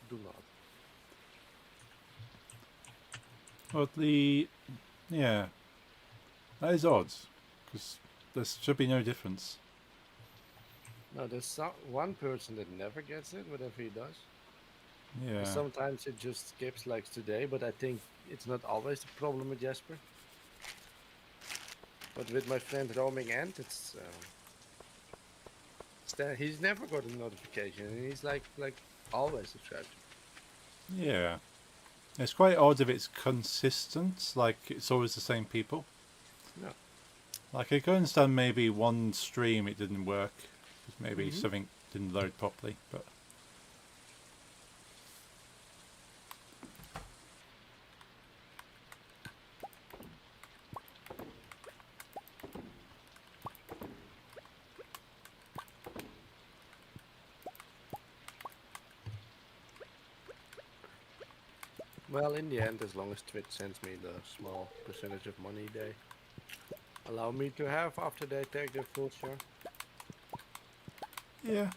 do not. Well, yeah, that is odd, because there should be no difference. No, there's one person that never gets it, whatever he does. Yeah. Sometimes it just skips like today, but I think it's not always the problem with Jasper. But with my friend Roaming Ant, he's never got a notification, and he's like always subscribed. Yeah. It's quite odd if it's consistent, like it's always the same people. No. Like I can understand maybe one stream it didn't work, because maybe something didn't load properly, but... Well, in the end, as long as Twitch sends me the small percentage of money they allow me to have after they take their full share. Yeah.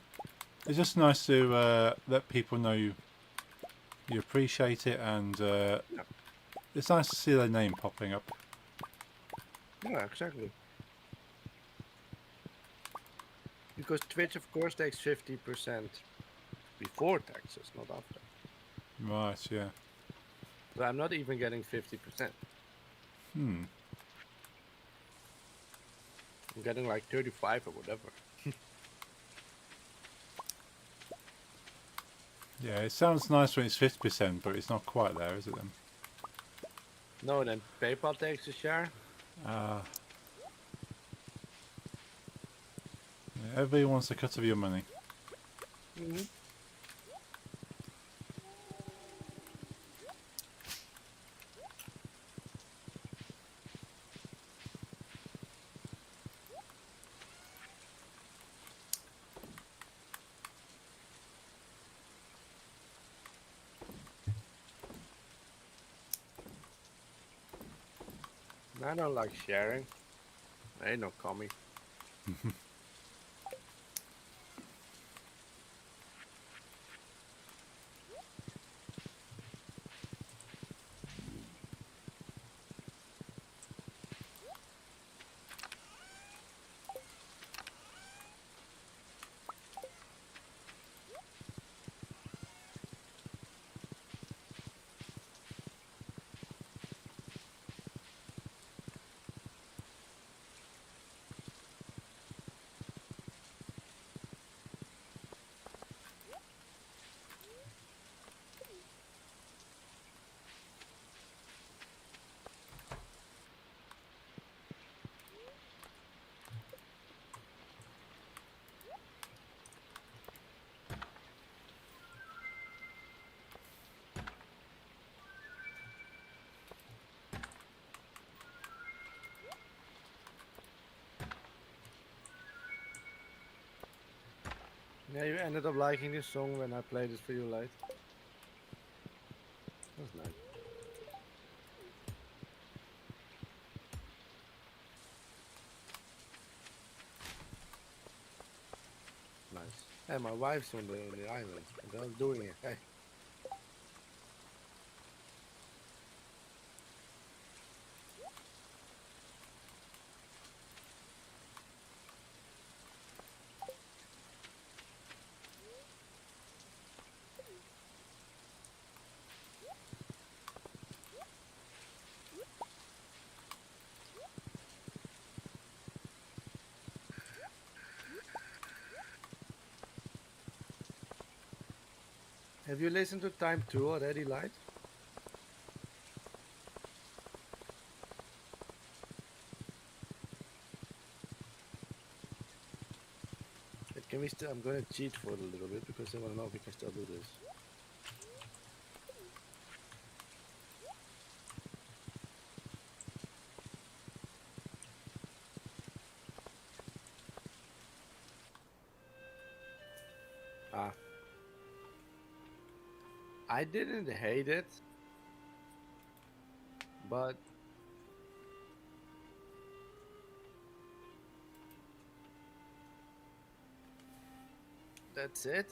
It's just nice to let people know you appreciate it, and it's nice to see their name popping up. Yeah, exactly. Because Twitch, of course, takes 50% before taxes, not after. Right, yeah. So I'm not even getting 50%. Hmm. I'm getting like 35 or whatever. Yeah, it sounds nice when it's 50%, but it's not quite there, is it then? No, then PayPal takes a share. Yeah, everybody wants a cut of your money. I don't like sharing. Ain't no commie. Yeah, you ended up liking this song when I played it for you late. That's nice. Nice. Hey, my wife's on the island. And I'm doing it. Hey. Have you listened to Time 2 already, Light? Can we still? I'm gonna cheat for it a little bit because I wanna know if we can still do this. Ah. I didn't hate it, but that's it.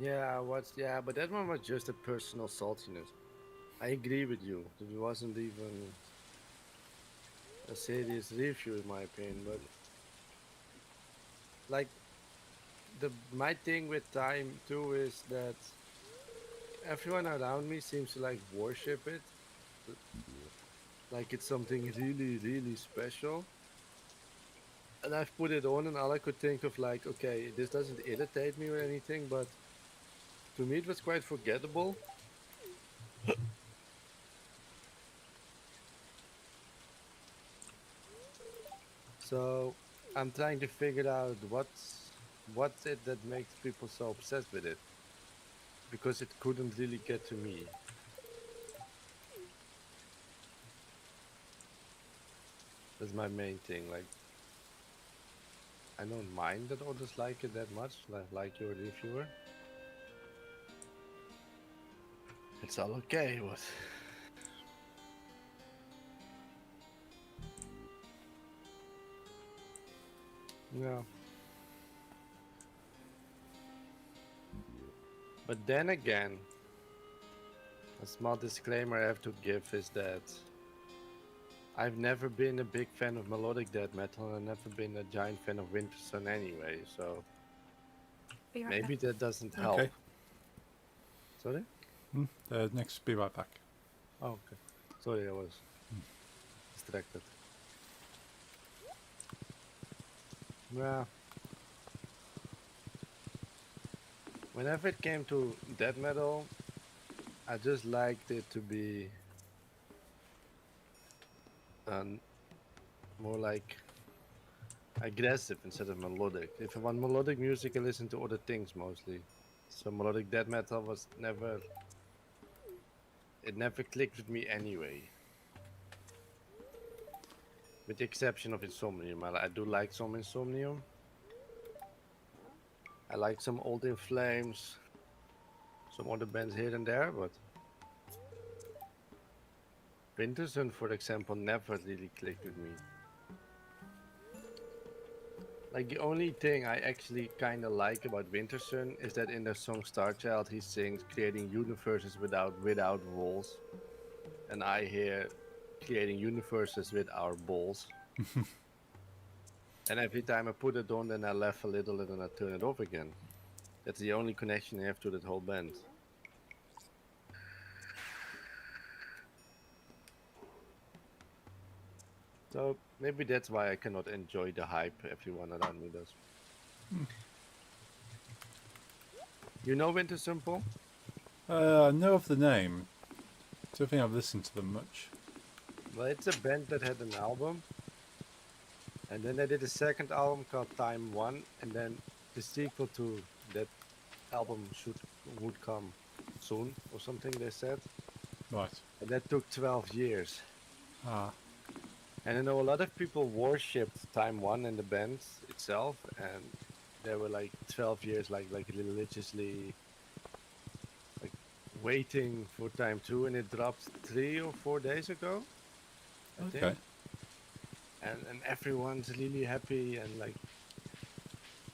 Yeah, yeah, but that one was just a personal saltiness. I agree with you. It wasn't even a serious review in my opinion, but like the my thing with time too is that everyone around me seems to like worship it, l- like it's something really, really special. And I've put it on, and all I could think of like, okay, this doesn't irritate me or anything, but to me it was quite forgettable. So I'm trying to figure out what's it that makes people so obsessed with it, because it couldn't really get to me. That's my main thing. Like I don't mind that others like it that much, like your reviewer. It's all okay, but yeah. But then again, a small disclaimer I have to give is that I've never been a big fan of melodic death metal, and I've never been a giant fan of Winter Sun anyway, so Be right back. maybe that doesn't help. Okay. Sorry? Next, be right back. Oh, okay. Sorry, I was distracted. Yeah. Whenever it came to death metal, I just liked it to be um, more like aggressive instead of melodic. If I want melodic music, I listen to other things mostly. So melodic death metal was never, it never clicked with me anyway. With the exception of Insomnium. I do like some Insomnium. I like some Old In Flames, some other bands here and there, but Winterson, for example, never really clicked with me. Like the only thing I actually kind of like about Winterson is that in the song Star Child he sings creating universes without walls, and I hear creating universes with our balls. And every time I put it on, then I laugh a little and then I turn it off again. That's the only connection I have to that whole band. So maybe that's why I cannot enjoy the hype everyone around me does. You know Winter Simple? I know of the name. Don't think I've listened to them much. Well, it's a band that had an album, and then they did a second album called Time One, and then the sequel to that album would come soon or something. They said, Right. and that took 12 years. Ah. And I know a lot of people worshipped Time One and the band itself, and they were like 12 years, like religiously like waiting for Time Two, and it dropped 3 or 4 days ago, I Okay. think. And everyone's really happy and like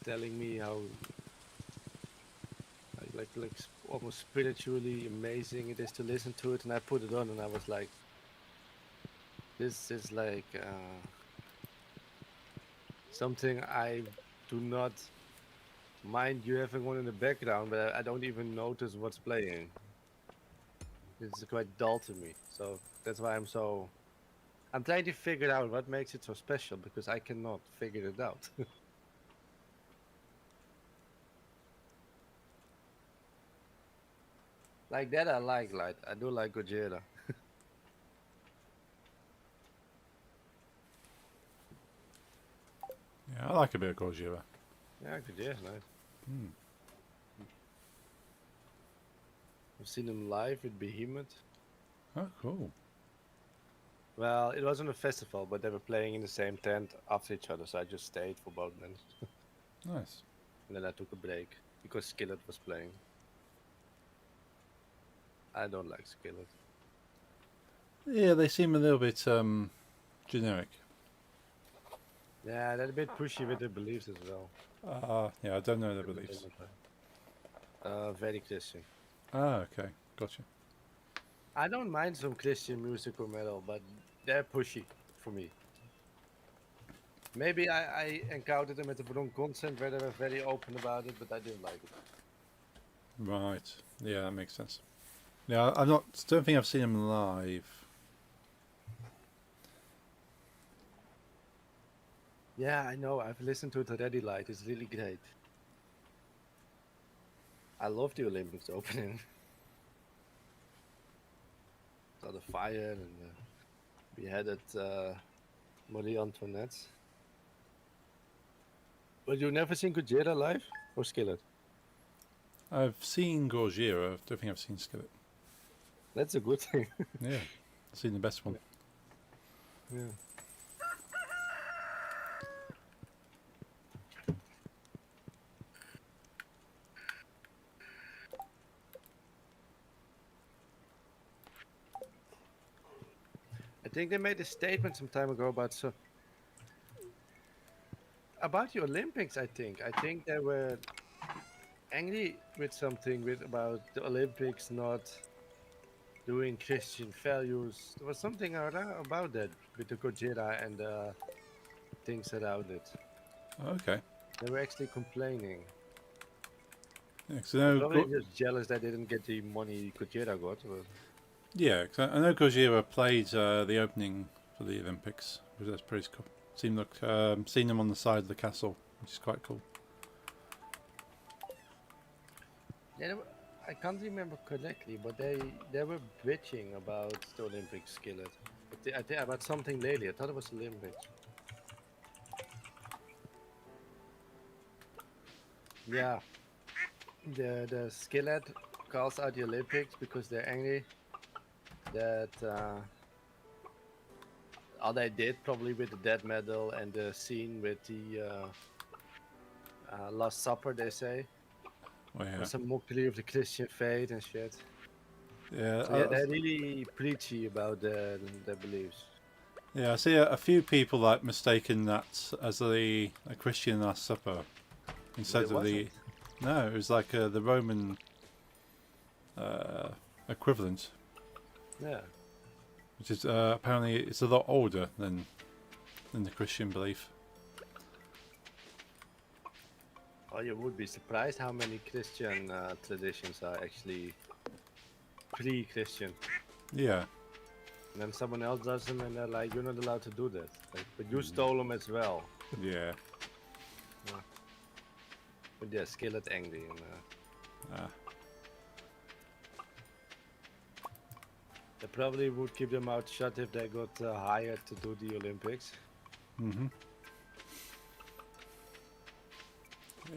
telling me how almost spiritually amazing it is to listen to it. And I put it on, and I was like, this is like something I do not mind you having on in the background, but I don't even notice what's playing. It's quite dull to me, so that's why I'm trying to figure out what makes it so special, because I cannot figure it out. Like that I like I do like Gojira. Yeah, I like a bit of Gojira. Yeah, Gojira's nice. Hmm. I've seen him live with Behemoth. Oh, cool. Well, it wasn't a festival, but they were playing in the same tent after each other, so I just stayed for both bands. Nice. And then I took a break because Skillet was playing. I don't like Skillet. Yeah, they seem a little bit generic. Yeah, they're a bit pushy with their beliefs as well. Yeah, I don't know the They're beliefs. not very Christian. Okay, gotcha. I don't mind some Christian music or metal, but they're pushy for me. Maybe I encountered them at the wrong concert where they were very open about it, but I didn't like it. Right. Yeah, that makes sense. Yeah, I'm not. Don't think I've seen them live. Yeah, I know. I've listened to it already. Like, it's really great. I love the Olympics opening. Saw the fire and we had it Marie Antoinette. But you never seen Gojira live or Skillet? I've seen Gojira. I don't think I've seen Skillet. That's a good thing. Yeah, I've seen the best one. Yeah. I think they made a statement some time ago about about the Olympics. I think they were angry with something with about the Olympics not doing Christian values. There was something about that with the Gojira and things around it. Okay. They were actually complaining. Yeah, 'cause I know Probably just jealous that they didn't get the money Gojira got. But yeah, 'cause I know Gojira played the opening for the Olympics, which was pretty cool. Seen them on the side of the castle, which is quite cool. yeah, I can't remember correctly, but they were bitching about the Olympic skillet. I think about something lately. I thought it was Olympics. Yeah, the skillet calls out the Olympics because they're angry that all they did probably with the death medal and the scene with the Last Supper, they say, Oh yeah, was a mockery of the Christian faith and shit. yeah, So yeah, they're really preachy about their beliefs. yeah. I see a few people like mistaking that as a Christian Last Supper instead It of the. wasn't. No, it was like the Roman equivalent, Yeah. which is apparently it's a lot older than the Christian belief. Oh, you would be surprised how many Christian traditions are actually pre-Christian. Yeah, And then someone else does them, and they're like, "You're not allowed to do that." Like, but you stole them as well. yeah. But yeah, skillet angry. And, Ah. they probably would keep their mouth shut if they got hired to do the Olympics. Mhm.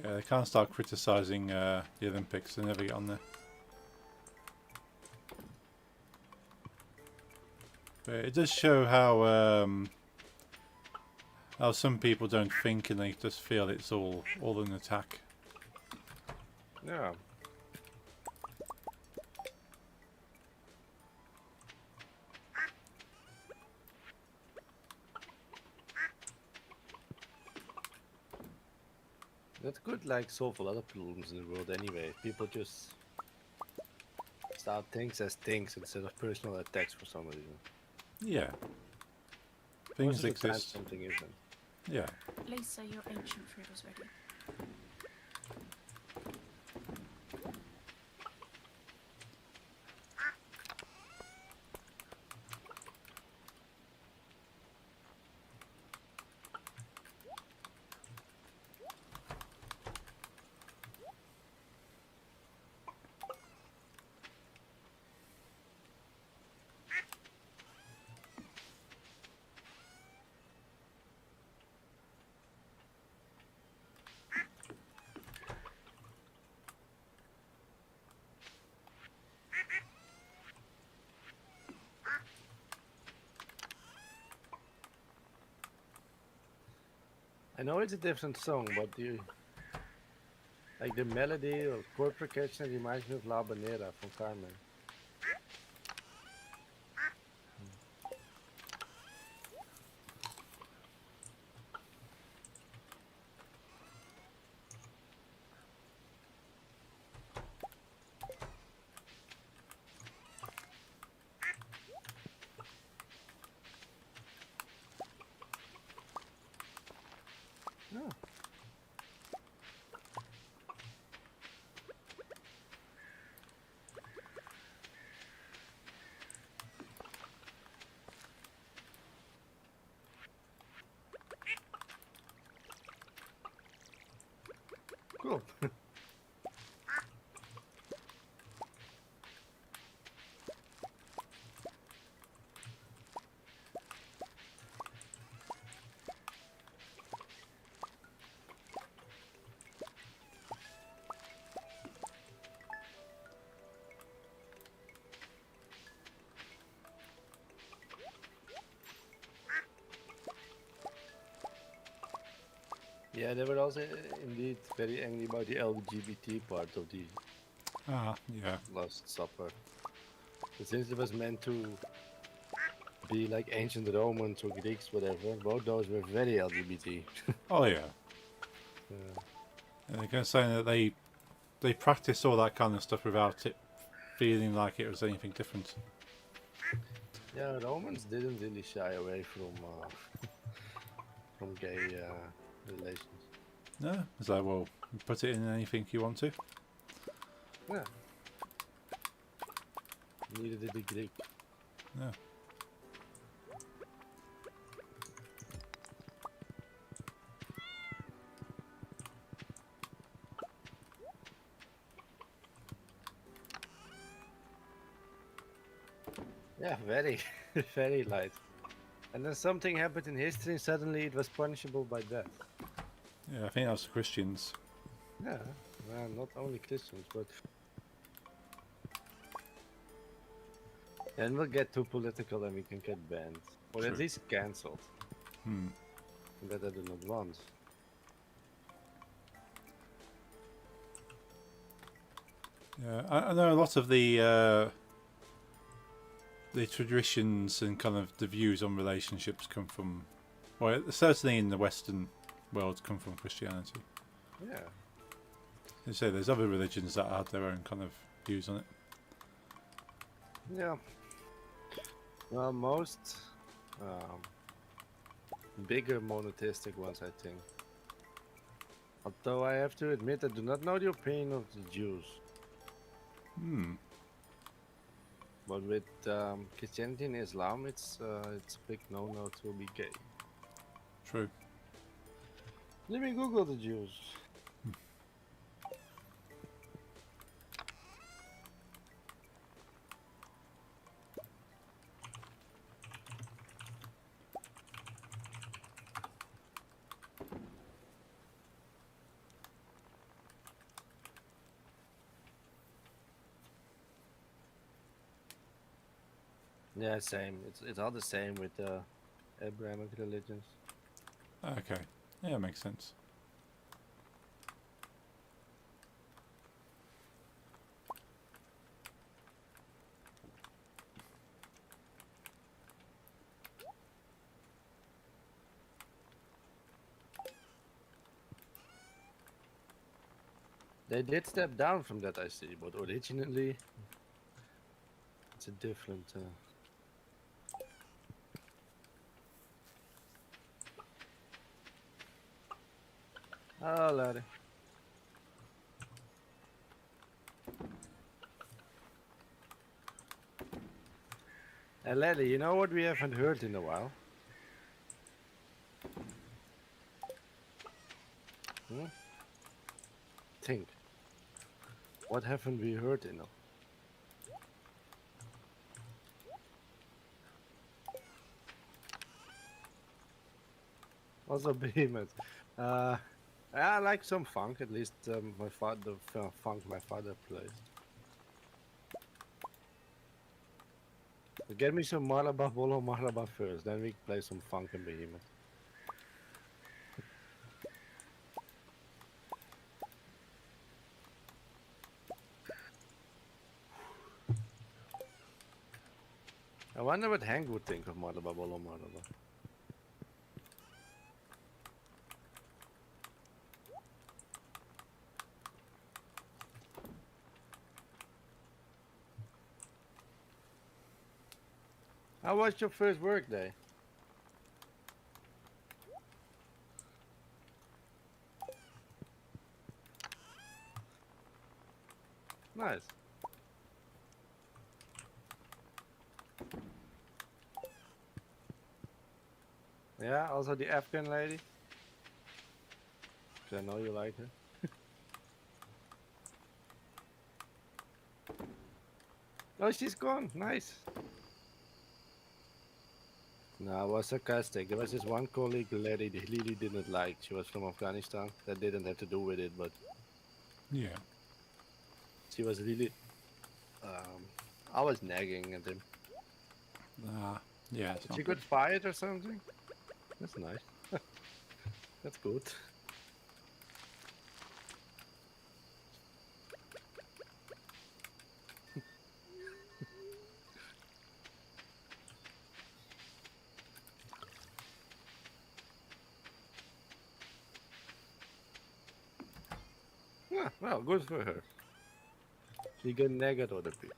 Yeah, they can't start criticizing the Olympics. They never get on there. But it does show how some people don't think and they just feel it's all an attack. Yeah. That could like solve a lot of problems in the world anyway. People just start things as things instead of personal attacks for some reason. Yeah, Most things of the time exist. something isn't. Yeah. Lisa, your ancient food is ready. I know it's a different song, but like the melody or chord progression reminds me of La Banera from Carmen. Cool. Yeah, they were also indeed very angry about the LGBT part of the Ah, yeah. Last Supper. But since it was meant to be like ancient Romans or Greeks, whatever, both those were very LGBT. Oh, yeah. Yeah. And they're going to say that they practiced all that kind of stuff without it feeling like it was anything different. Yeah, Romans didn't really shy away from gay relations. No? It's like, well, put it in anything you want to. Yeah. Neither did the Greek. No. Yeah, very, very light. And then something happened in history and suddenly it was punishable by death. Yeah, I think that was the Christians. Yeah, well, not only Christians, but... And we'll get too political and we can get banned. Or at True. least cancelled. Hmm. That I do not want. Yeah, I know a lot of the traditions and kind of the views on relationships come from, well, certainly in the Western world, come from Christianity. Yeah. They say there's other religions that have their own kind of views on it. Yeah. Well, most bigger monotheistic ones, I think. Although I have to admit, I do not know the opinion of the Jews. Hmm. But with Christianity and Islam, it's a big no-no to be gay. True. Let me Google the Jews. Yeah, same. It's all the same with the Abrahamic religions. Okay. Yeah, makes sense. They did step down from that, I see, but originally it's a different. Oh, laddie. And laddie, you know what we haven't heard in a while? Hmm? Think. What haven't we heard in a... Also Behemoth. I like some funk, at least my father, funk my father plays. Get me some Maraba Bolo Maraba first, then we play some funk and Behemoth. I wonder what Hank would think of Maraba Bolo Maraba. How was your first work day? Nice. Yeah, also the Afghan lady. 'Cause I know you like her. Oh, she's gone. Nice. No, I was sarcastic. There was this one colleague lady that really didn't like. She was from Afghanistan. That didn't have to do with it, but Yeah. she was really. I was nagging at him. Yeah, it's Did not she good. got fired or something? That's nice. That's good. Yeah, well, good for her. She can nag at other people.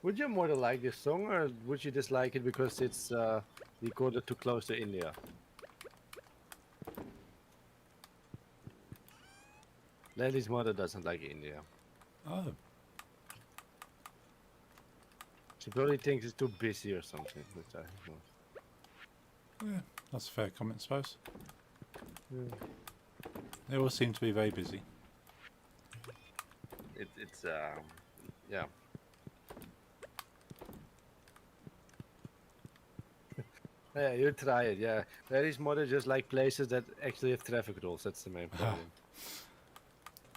Would you more like this song, or would you dislike it because it's recorded too close to India? Leslie's mother doesn't like India. Oh, She probably thinks it's too busy or something, which I don't know. yeah, that's a fair comment, I suppose. Yeah. They all seem to be very busy. It's yeah. Yeah, you try it. Yeah, Larry's mother just like places that actually have traffic rules. That's the main problem.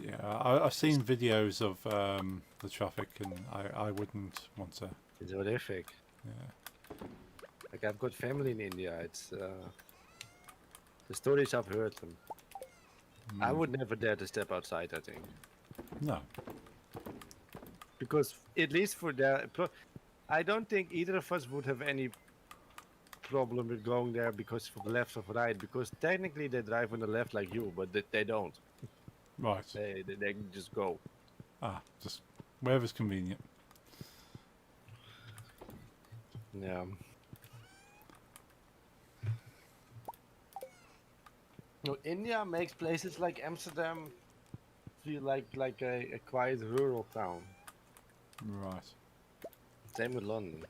Yeah, I've seen videos of the traffic, and I wouldn't want to. It's horrific. Yeah. Like I've got family in India. It's the stories I've heard them. I would never dare to step outside. I think No. because at least for I don't think either of us would have any problem with going there because for the left or right. Because technically they drive on the left like you, but they don't. Right. They can just go. Just wherever's convenient. Yeah. No, India makes places like Amsterdam feel like a quiet rural town. Right. Same with London.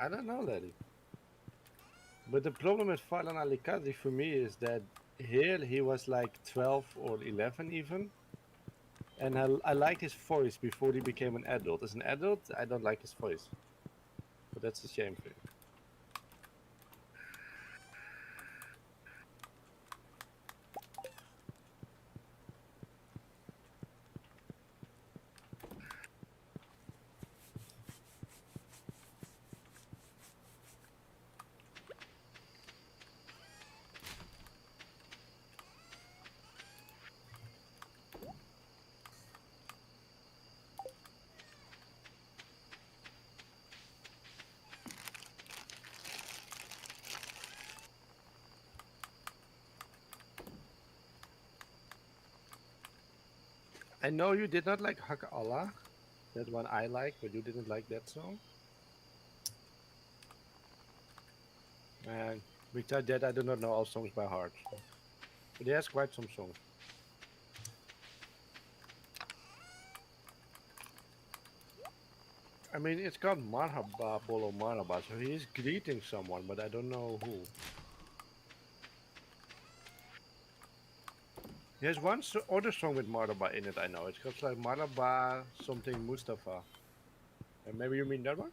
I don't know, Larry. But the problem with Farlan Alicante for me is that here he was like 12 or 11 even. And I liked his voice before he became an adult. As an adult, I don't like his voice. But that's a shame for him. I know you did not like Hak Allah. That one I like, but you didn't like that song. And besides that, I do not know all songs by heart. But he has quite some songs. I mean, it's called Marhaba Bolo Marhaba, so he is greeting someone, but I don't know who. He has one other song with Marhaba in it, I know. It's called like Marhaba something Mustafa. And maybe you mean that one?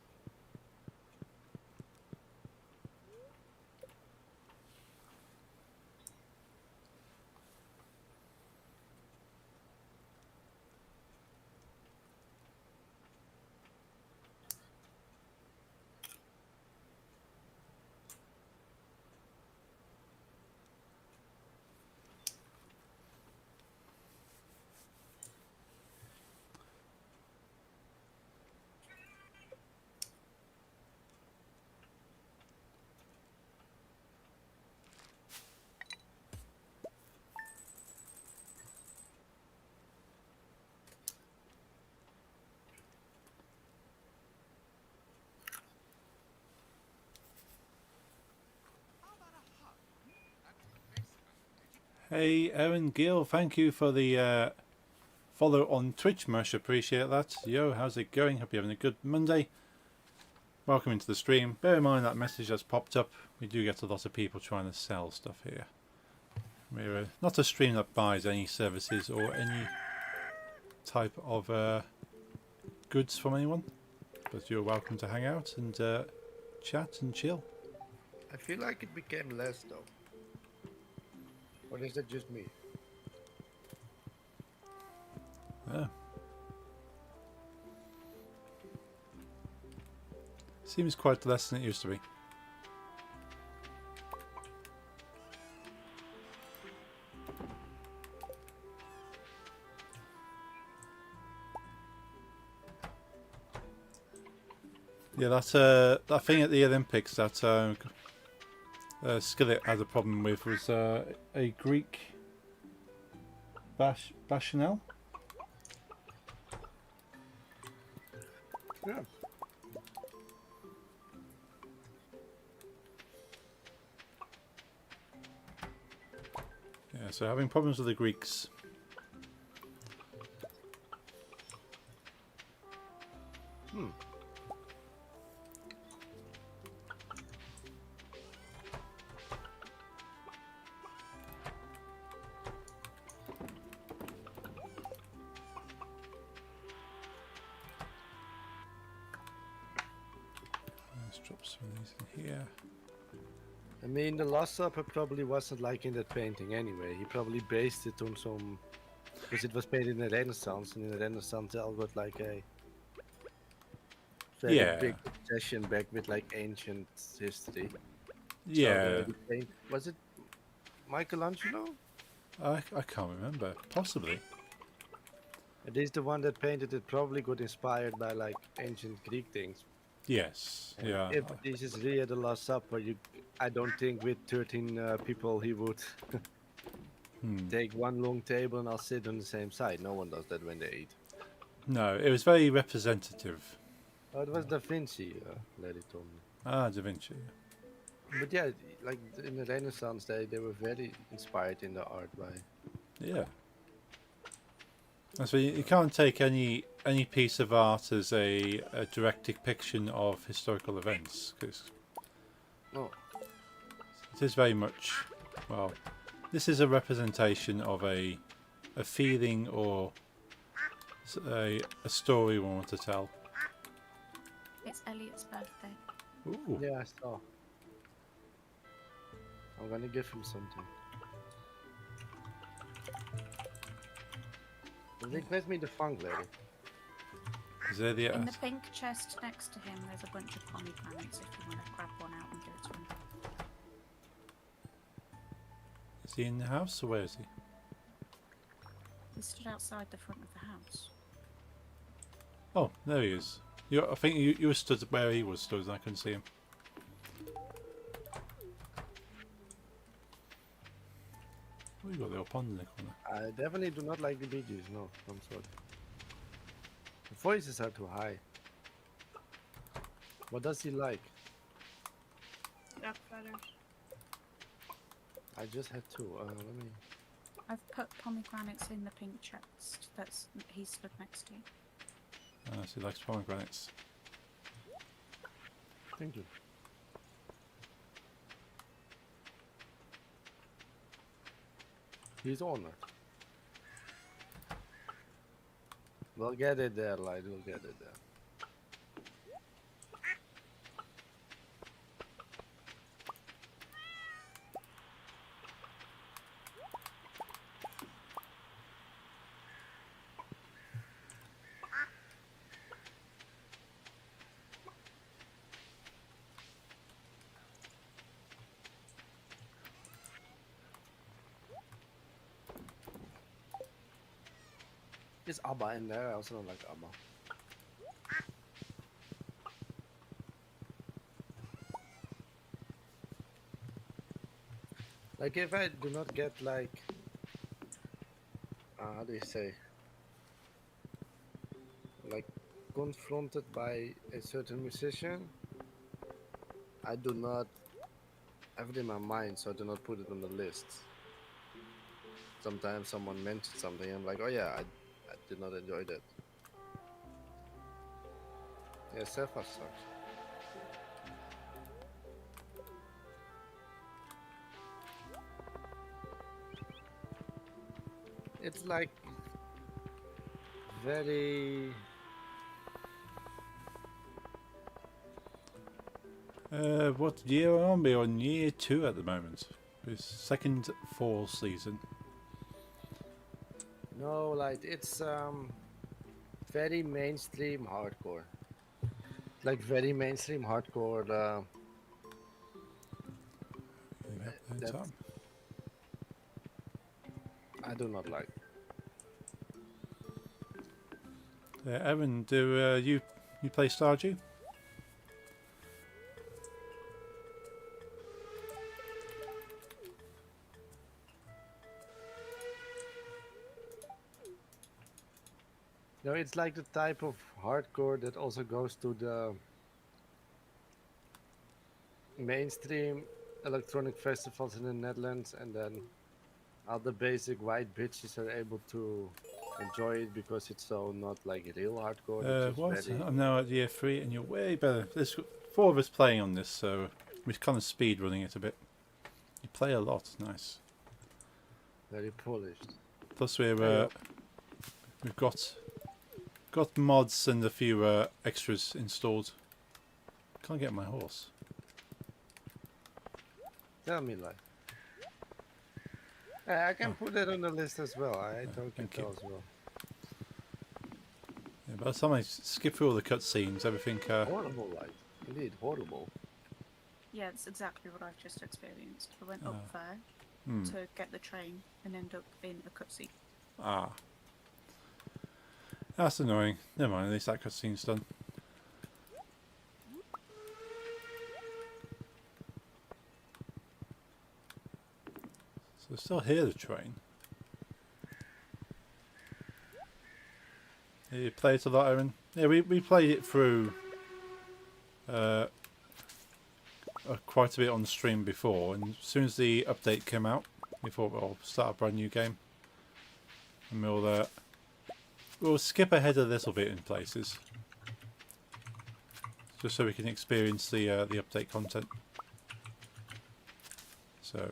Hey, Aaron Gill, thank you for the follow on Twitch. Much appreciate that. Yo, how's it going? Hope you're having a good Monday. Welcome into the stream. Bear in mind that message has popped up. We do get a lot of people trying to sell stuff here. We're not a stream that buys any services or any type of goods from anyone, but you're welcome to hang out and chat and chill. I feel like it became less though. Or is that just me? Yeah. Seems quite less than it used to be. Yeah, that thing at the Olympics that Skillet had a problem with was a Greek Bachanel. Yeah. Yeah, so having problems with the Greeks. Hmm. Let's drop some of these in here. I mean, the Last Supper probably wasn't like in that painting anyway. He probably based it on some, because it was painted in the Renaissance, and in the Renaissance they all got like a very Yeah. big obsession back with like ancient history. Yeah, So the paint, was it Michelangelo? I can't remember. Possibly. At least the one that painted it probably got inspired by like ancient Greek things. Yes. And Yeah. if this is really the Last Supper, I don't think with 13 people he would Hmm. take one long table and I'll sit on the same side. No one does that when they eat. No, it was very representative. Oh, it was Da Vinci, Larry told me. Ah, Da Vinci. But yeah, like in the Renaissance, they were very inspired in the art by. Yeah. And so you can't take any piece of art as a direct depiction of historical events, because No, it is very much, well, this is a representation of a feeling or a story we want to tell. It's Elliot's birthday. Ooh. yeah, I saw. I'm gonna give him something. Request me the funk, lady. Is there the In the pink chest next to him, there's a bunch of pomegranates if you want to grab one out and give it to him. is he in the house or where is he? He stood outside the front of the house. Oh, there he is. I think you were stood where he was stood and I couldn't see him. Oh, you got a little pond in the corner. I definitely do not like the Bee Gees, no, I'm sorry. The voices are too high. What does he like? Duck feathers. I just had two. Let me. I've put pomegranates in the pink chest that's he stood next to. Ah, so he likes pomegranates. Thank you. He's honored. We'll get it there, Light. We'll get it there. Is Abba in there? I also don't like Abba. Like if I do not get like, how do you say, like confronted by a certain musician, I do not have it in my mind, so I do not put it on the list. Sometimes someone mentions something, I'm like, oh yeah, I did not enjoy that. Yeah, Sapphire sucks. It's like very. What year are we on? We're on year 2 at the moment. It's second fall season. No, like it's very mainstream hardcore. Like very mainstream hardcore. Yep, no That time. I do not like. Evan, do you play Stardew? No, it's like the type of hardcore that also goes to the mainstream electronic festivals in the Netherlands, and then other basic white bitches are able to enjoy it because it's so not like real hardcore. It's just What? very. I'm now at year 3 and you're way better. There's 4 of us playing on this, so we're kind of speed running it a bit. You play a lot, nice. Very polished. Plus Hey, we've got mods and a few extras installed. Can't get my horse. tell me, like. I can Oh. put that on the list as well. I don't get thank you. that as well. Yeah, by the time I skip through all the cutscenes, everything. Horrible, like. Indeed, horrible. Yeah, it's exactly what I've just experienced. I went up there Hmm. to get the train and end up in a cutscene. Ah. That's annoying. Never mind, at least that cutscene's done. So I still hear the train. You play it a lot, Aaron? Yeah, we played it through quite a bit on stream before, and as soon as the update came out, we thought we'll start a brand new game. And we'll skip ahead a little bit in places. Just so we can experience the update content. So,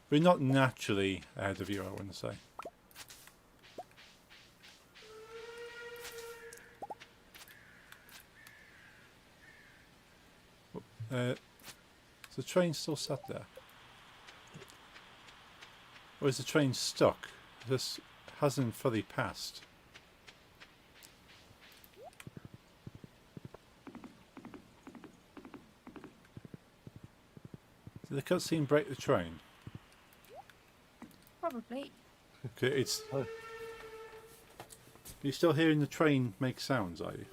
we're not naturally ahead of you, I wouldn't say. Is the train still sat there? Or is the train stuck? This hasn't fully passed. Did the cutscene break the train? Probably. Okay, it's. Oh. You're still hearing the train make sounds, are you?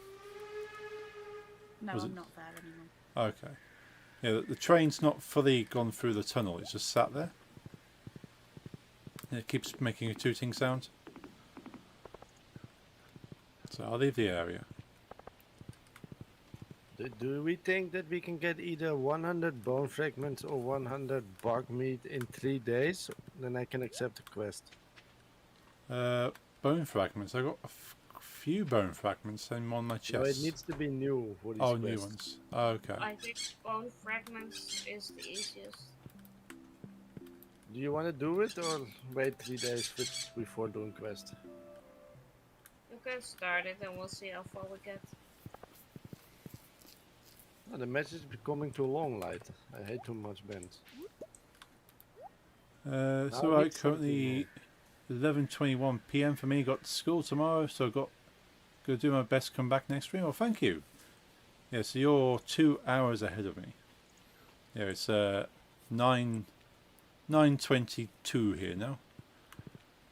No, Was I'm it- not there anymore. Okay. Yeah, the train's not fully gone through the tunnel, it's just sat there. It keeps making a tooting sound. So I'll leave the area. Do we think that we can get either 100 bone fragments or 100 bark meat in 3 days? Then I can accept the quest. Bone fragments. I got a few bone fragments and on my chest. No, it needs to be new for these Oh, quests. new ones. Okay. I think bone fragments is the easiest. Do you want to do it or wait 3 days before doing quest? You can start it and we'll see how far we get. Oh, the message is becoming too long, Light. I hate too much bands. It's I'll alright, need something currently 11:21 p.m. for me. Got school tomorrow, so got to do my best to come back next stream. Well, thank you. Yeah, so you're 2 hours ahead of me. Yeah, it's 9:22 here now.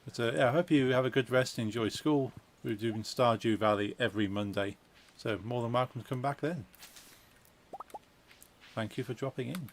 But yeah, I hope you have a good rest and enjoy school. We're doing Stardew Valley every Monday, so more than welcome to come back then. Thank you for dropping in.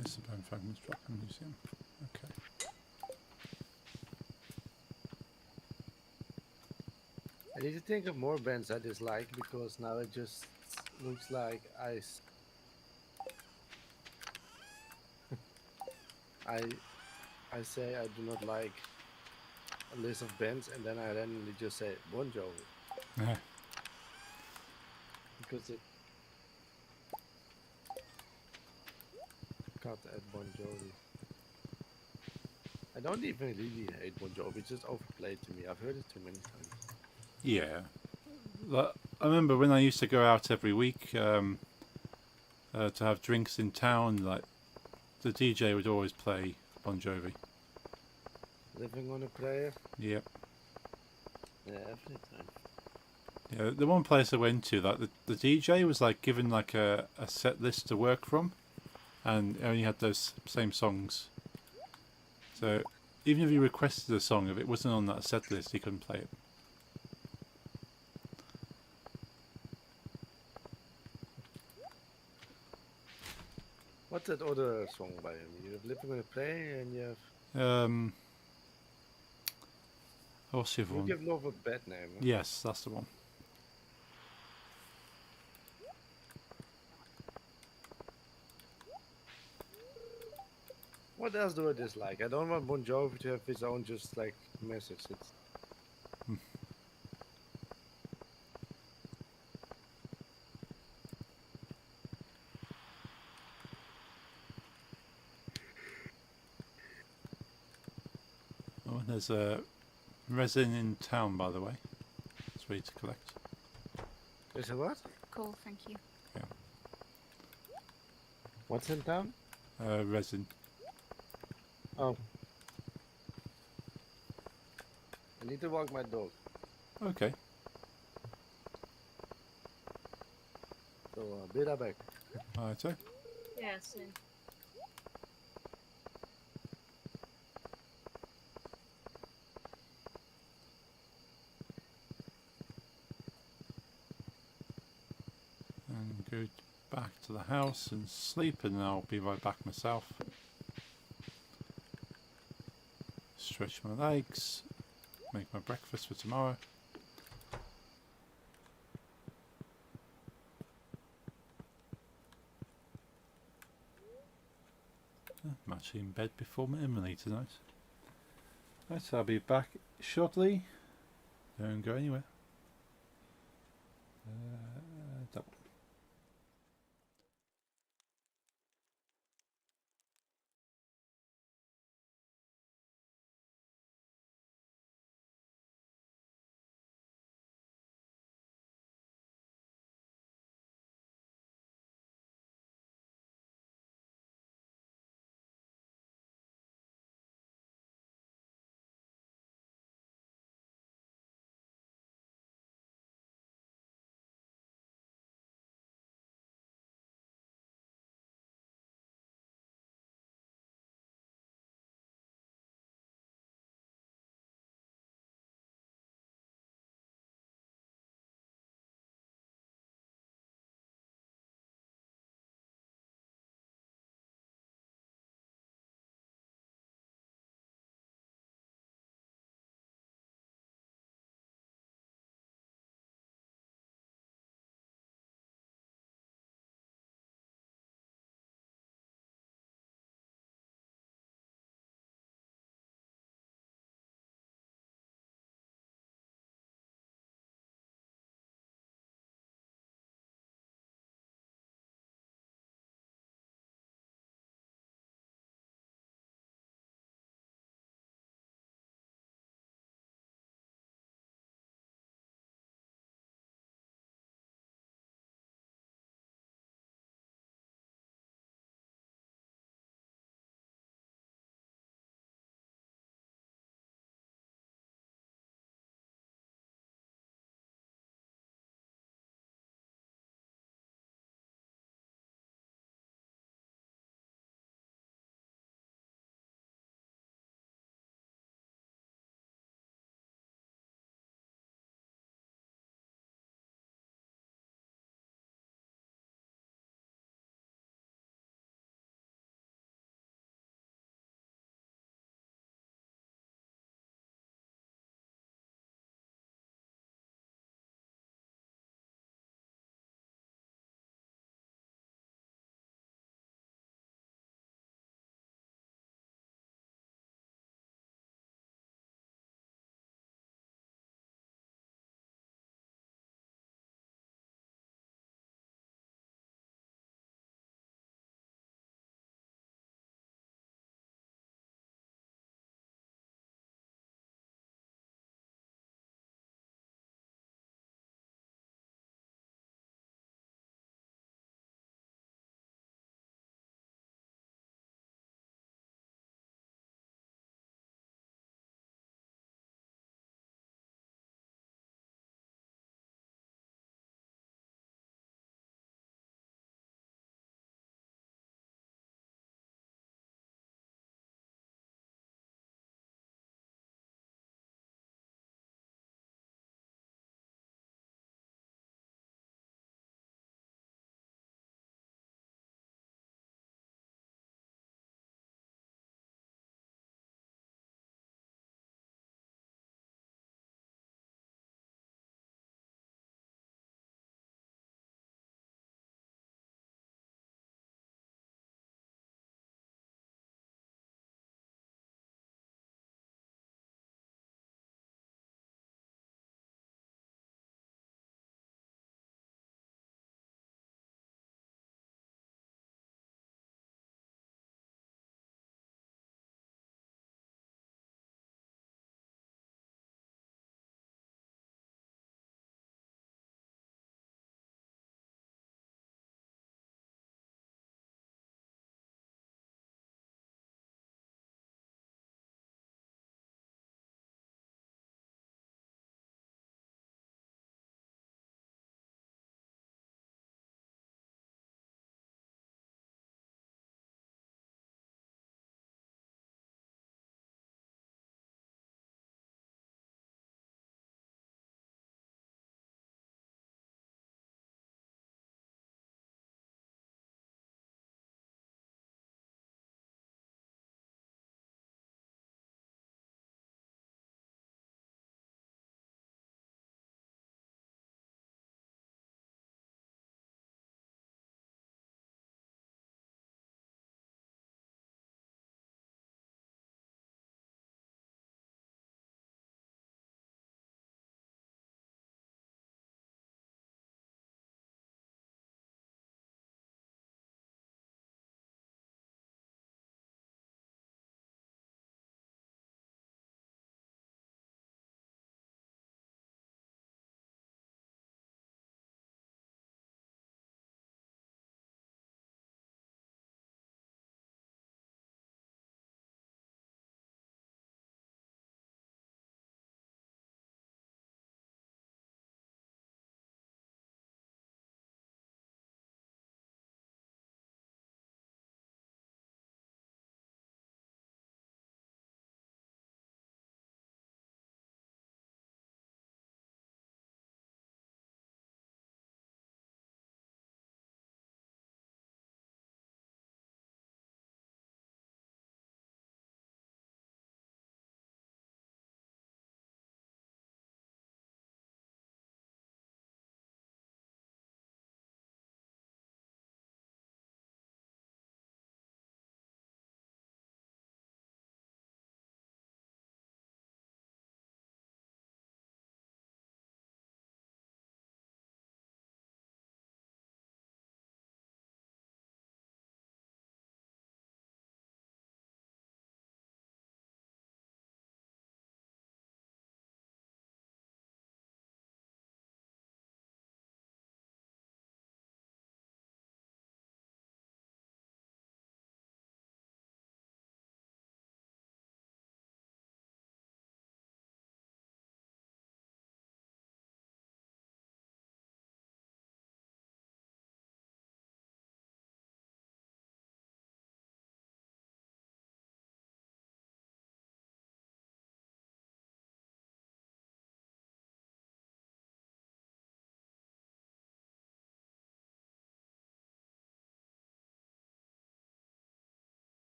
Place the bone fragments drop in the museum. Okay. I need to think of more bands I dislike because now it just looks like I I say I do not like a list of bands and then I randomly just say Bon Jovi Yeah. because it cut at Bon Jovi. I don't even really hate Bon Jovi, it's just overplayed to me. I've heard it too many times. Yeah. I remember when I used to go out every week to have drinks in town, like the DJ would always play Bon Jovi. Living on a Prayer? Yep. Yeah, every time. Yeah, the one place I went to, like the DJ was like given like a set list to work from, and it only had those same songs. So even if you requested a song, if it wasn't on that set list, you couldn't play it. What's that other song by him? You have Living on a Prayer and you have What's the other You one? Give Love a Bad Name. Huh? Yes, that's the one. What else do I dislike? I don't want Bon Jovi to have his own just like message. It's Oh, there's a resin in town, by the way. It's ready to collect. Is it what? Cool, thank you. Yeah. What's in town? Resin. Oh. I need to walk my dog. Okay. So be right back. Alright, so. Yeah, same. And go back to the house and sleep, and I'll be right back myself. Stretch my legs, make my breakfast for tomorrow. I'm actually in bed before my Emily tonight. Right, so I'll be back shortly. Don't go anywhere. Double.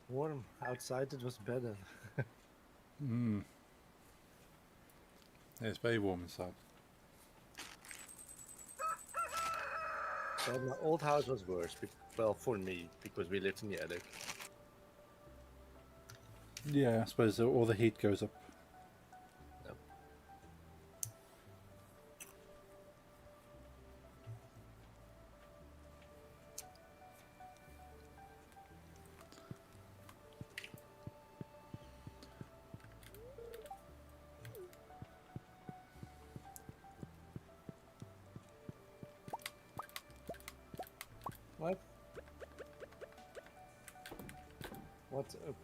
Warm. Outside it was better. Mm. Yeah, it's very warm inside. But my old house was worse. Well, for me, because we lived in the attic. Yeah, I suppose all the heat goes up. Yep. What? What's up?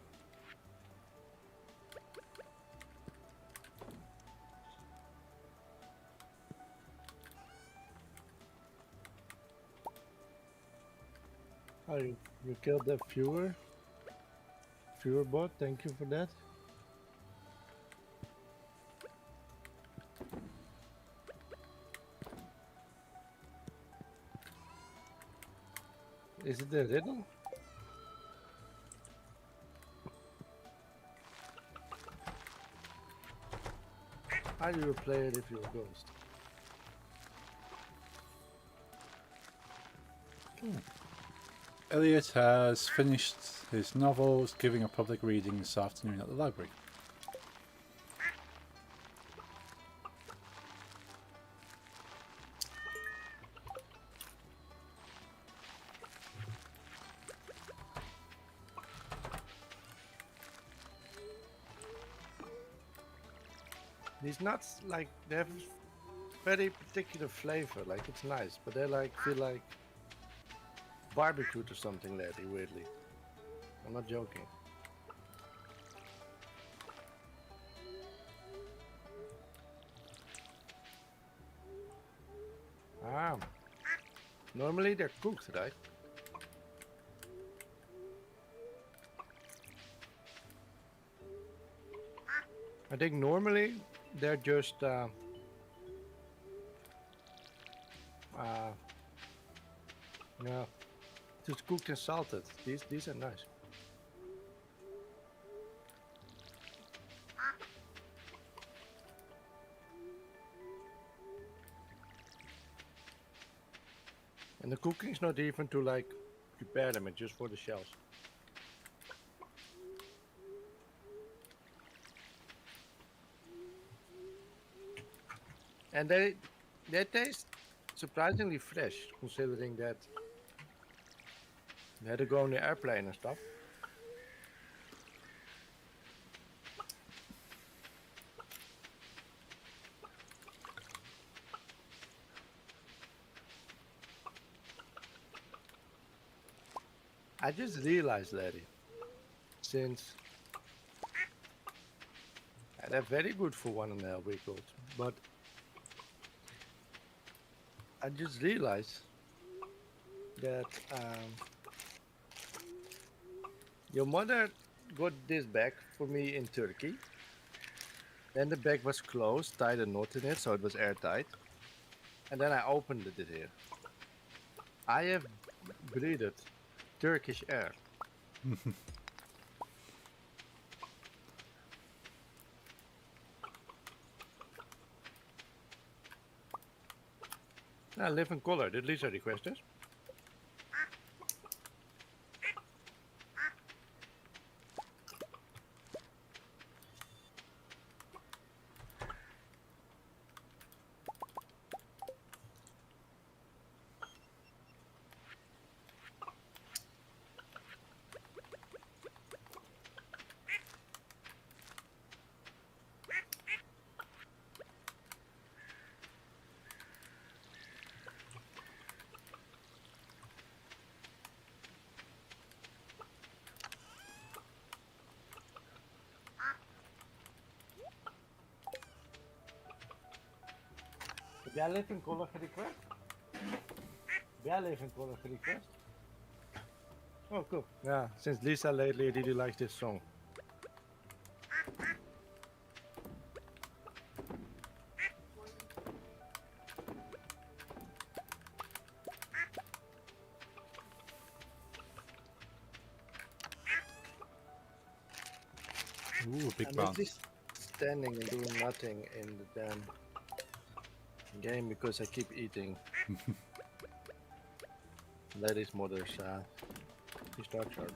Oh, you killed the viewer? Viewer bot, thank you for that. Is it a riddle? How do you play it if you're a ghost? Elliot has finished his novels, giving a public reading this afternoon at the library. These nuts, like, they have very particular flavor. Like, it's nice, but they like feel like barbecued or something lately, weirdly. I'm not joking. Ah. Normally they're cooked, right? I think normally they're just yeah, just cooked and salted. These are nice. And the cooking's not even to like prepare them, it's just for the shells. And they taste surprisingly fresh, considering that they had to go on the airplane and stuff. I just realized, Larry, since they're very good for 1.5 week old, but I just realized that your mother got this bag for me in Turkey. Then the bag was closed, tied a knot in it, so it was airtight. And then I opened it here. I have breathed Turkish air. I live in color. Did Lisa request this? Heb jij Living Color gerequest? Heb jij Living Color gerequest? Oh, cool. Yeah, since Lisa lately really likes this song. Ooh, big I'm barn. at least standing and doing nothing in the damn game because I keep eating. That is mother's structure.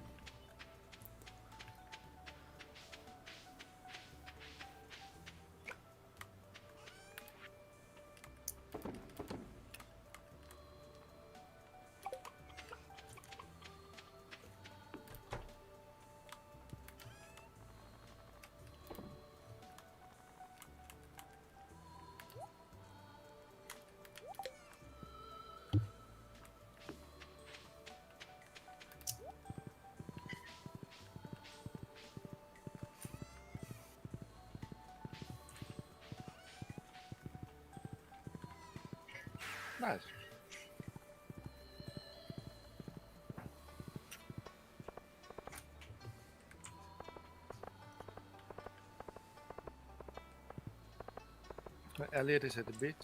Nice. Elliot is at the beach.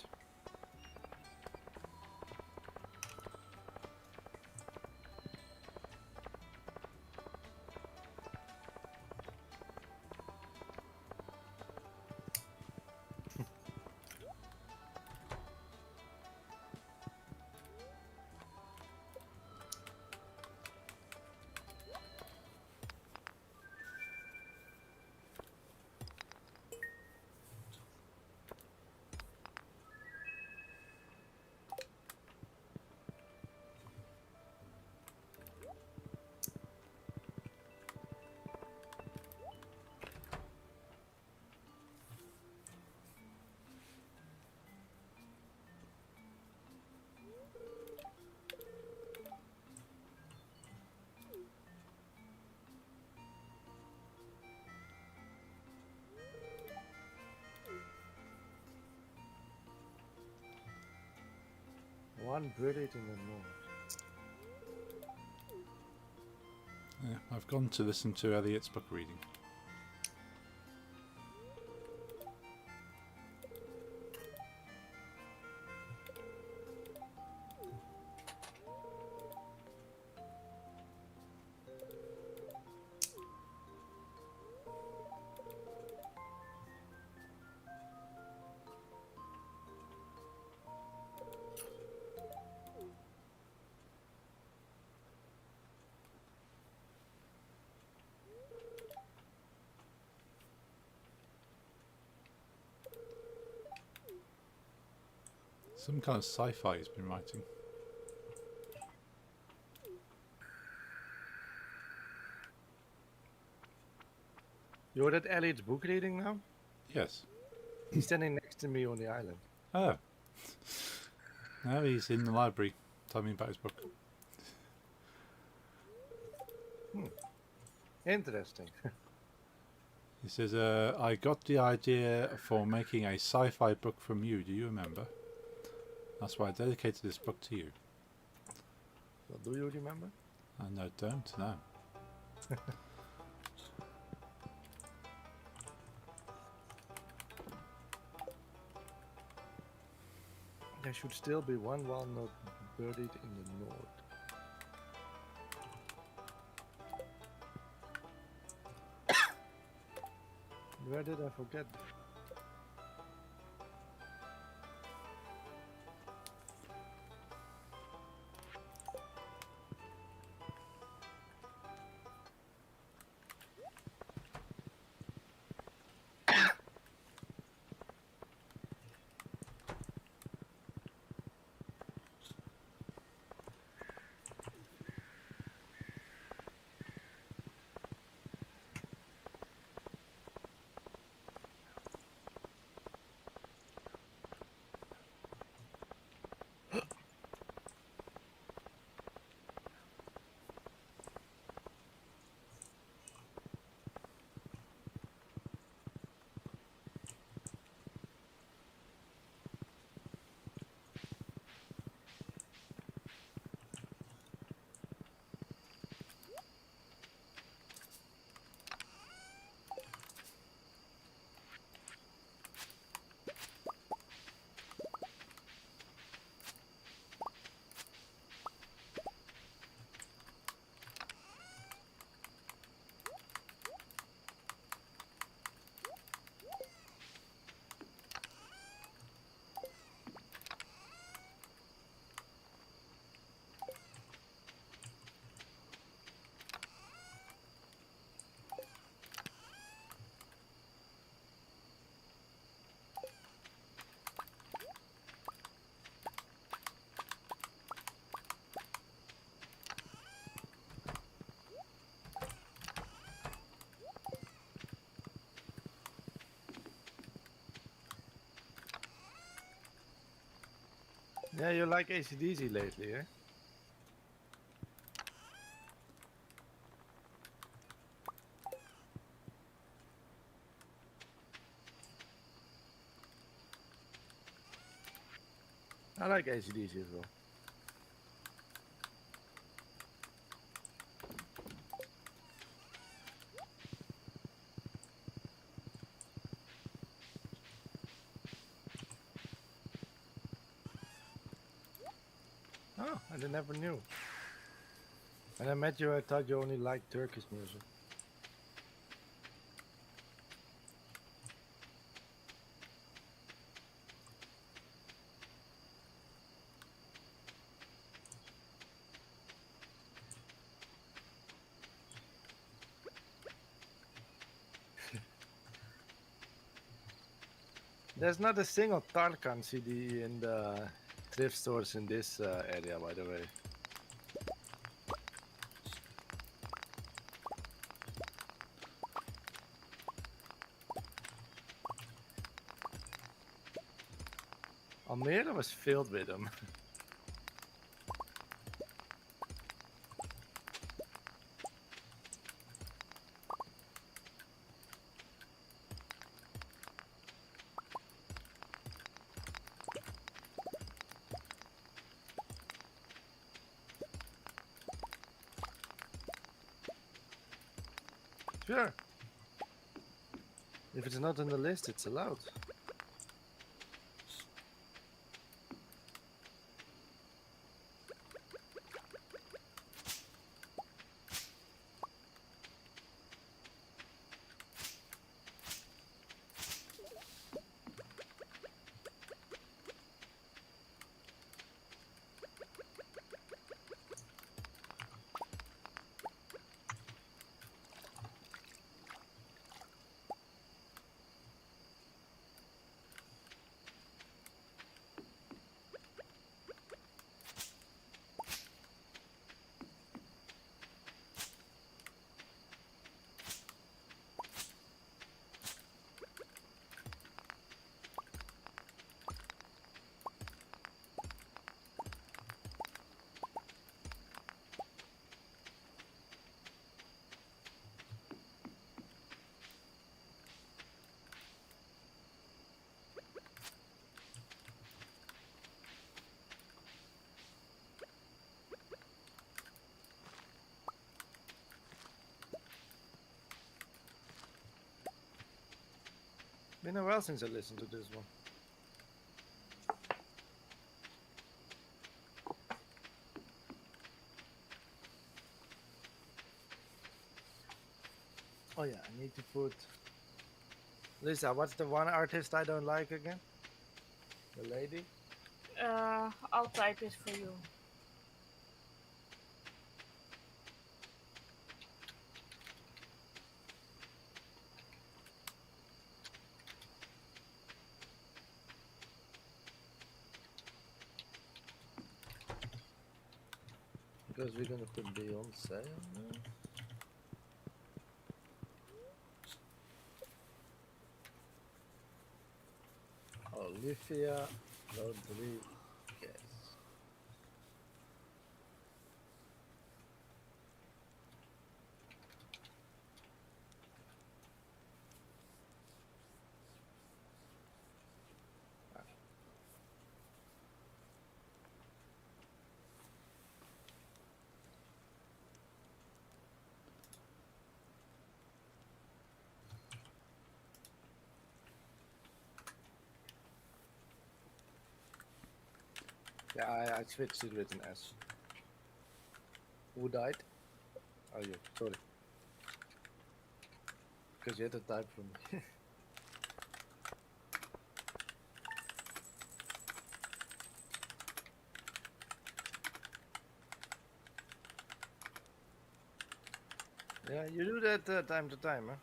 One buried in the north. Yeah, I've gone to listen to Elliot's book reading. Some kind of sci-fi he's been writing. You're at Elliot's book reading now? Yes. He's standing next to me on the island. Oh. Now he's in the library. Tell me about his book. Interesting. He says, I got the idea for making a sci-fi book from you. Do you remember? That's why I dedicated this book to you. Well, do you remember? I no, don't know. There should still be one walnut buried in the north. Where did I forget? Yeah, you like ACDC lately, eh? I like ACDC as well. Oh, I never knew. When I met you, I thought you only liked Turkish music. There's not a single Tarkan CD in the thrift stores in this area, by the way. Almere was filled with them. Sure. If it's not on the list, it's allowed. Been a while since I listened to this one. Oh yeah, I need to put. Lisa, what's the one artist I don't like again? The lady? I'll type it for you. Because we're gonna put Beyonce on there. Olivia Rodriguez. Yeah, I switched it with an S. Who died? Oh, you. Sorry. Because you had to type for me. Yeah, you do that time to time, huh?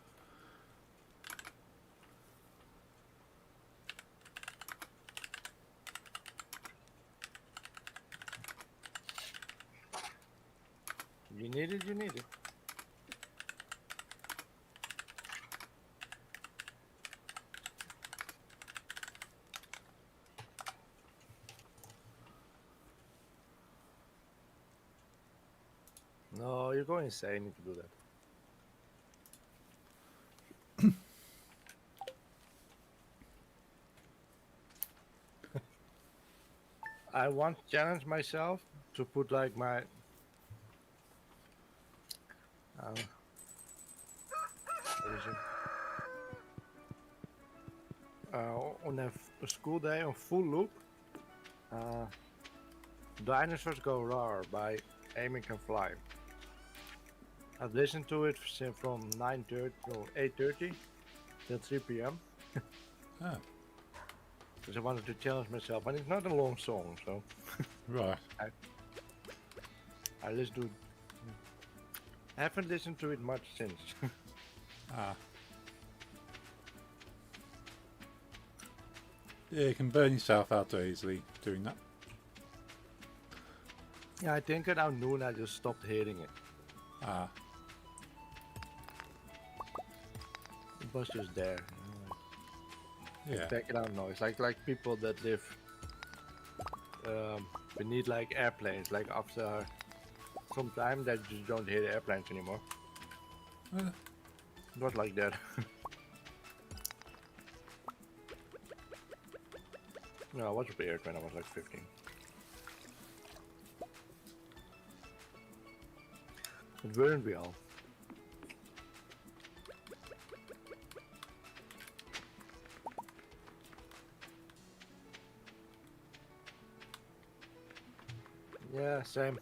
You need it, you need it. No, you're going insane if you do that. I want to challenge myself to put like my what is it? On a school day on full loop. Uh, Dinosaurs Go Roar by Amy Can Fly. I've listened to it from 9:30 or 8:30 till 3 p.m. Ah, because I wanted to challenge myself, and it's not a long song, so right. I listened to. I haven't listened to it much since. Ah. Yeah, you can burn yourself out very easily doing that. Yeah, I think around noon I just stopped hearing it. Ah, It was just there. yeah. Background noise, like people that live beneath like airplanes. Like after some time, they just don't hear the airplanes anymore. Uh, It was like that. No, I was weird when I was like 15. But weren't we all? Yeah, same.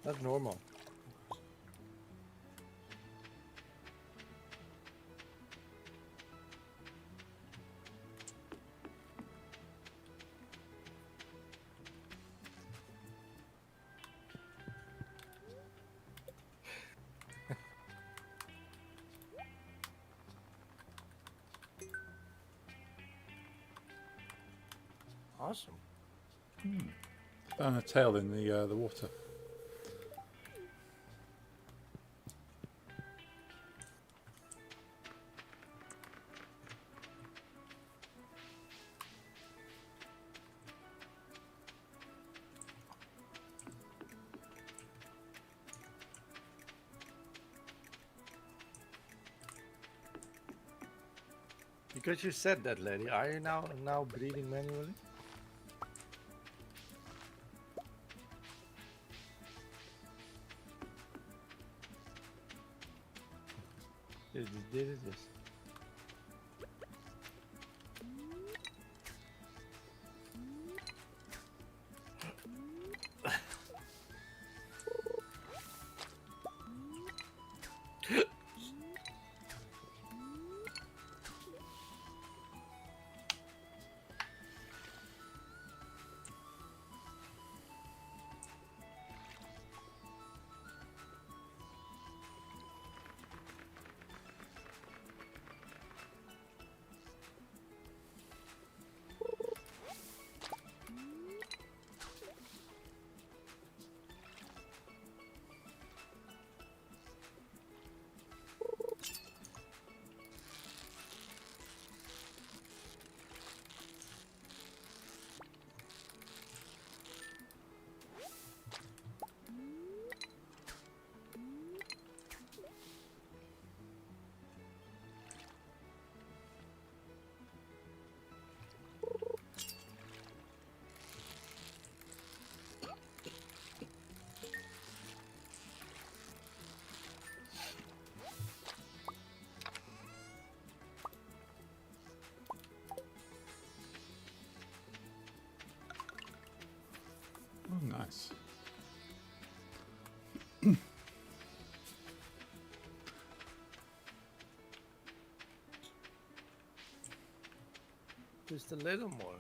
That's normal. Awesome. Found a tail in the water. Because you said that, lady, are you now breathing manually? Did it? Yes. Oh, nice. Just a little more.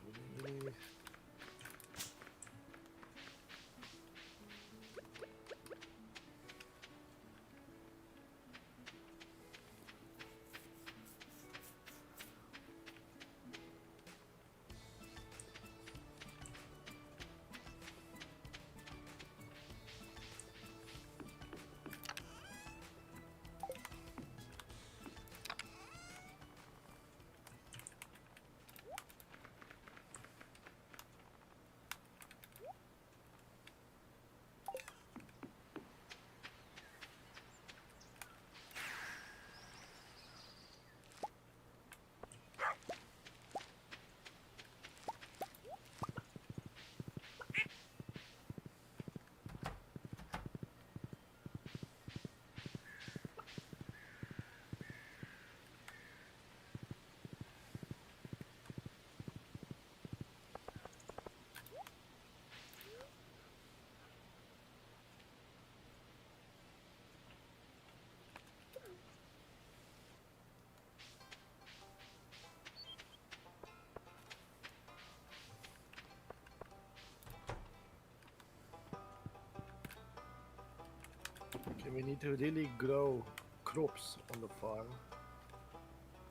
Okay, we need to really grow crops on the farm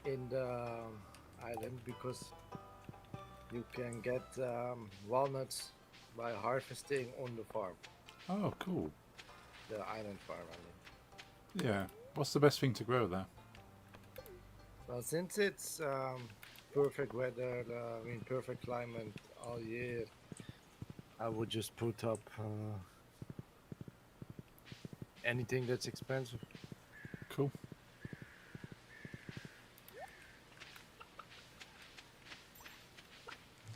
in the island because you can get walnuts by harvesting on the farm, Oh, cool. the island farm. I mean, Yeah. What's the best thing to grow there? well, since it's perfect weather, I mean perfect climate all year, I would just put up anything that's expensive. Cool.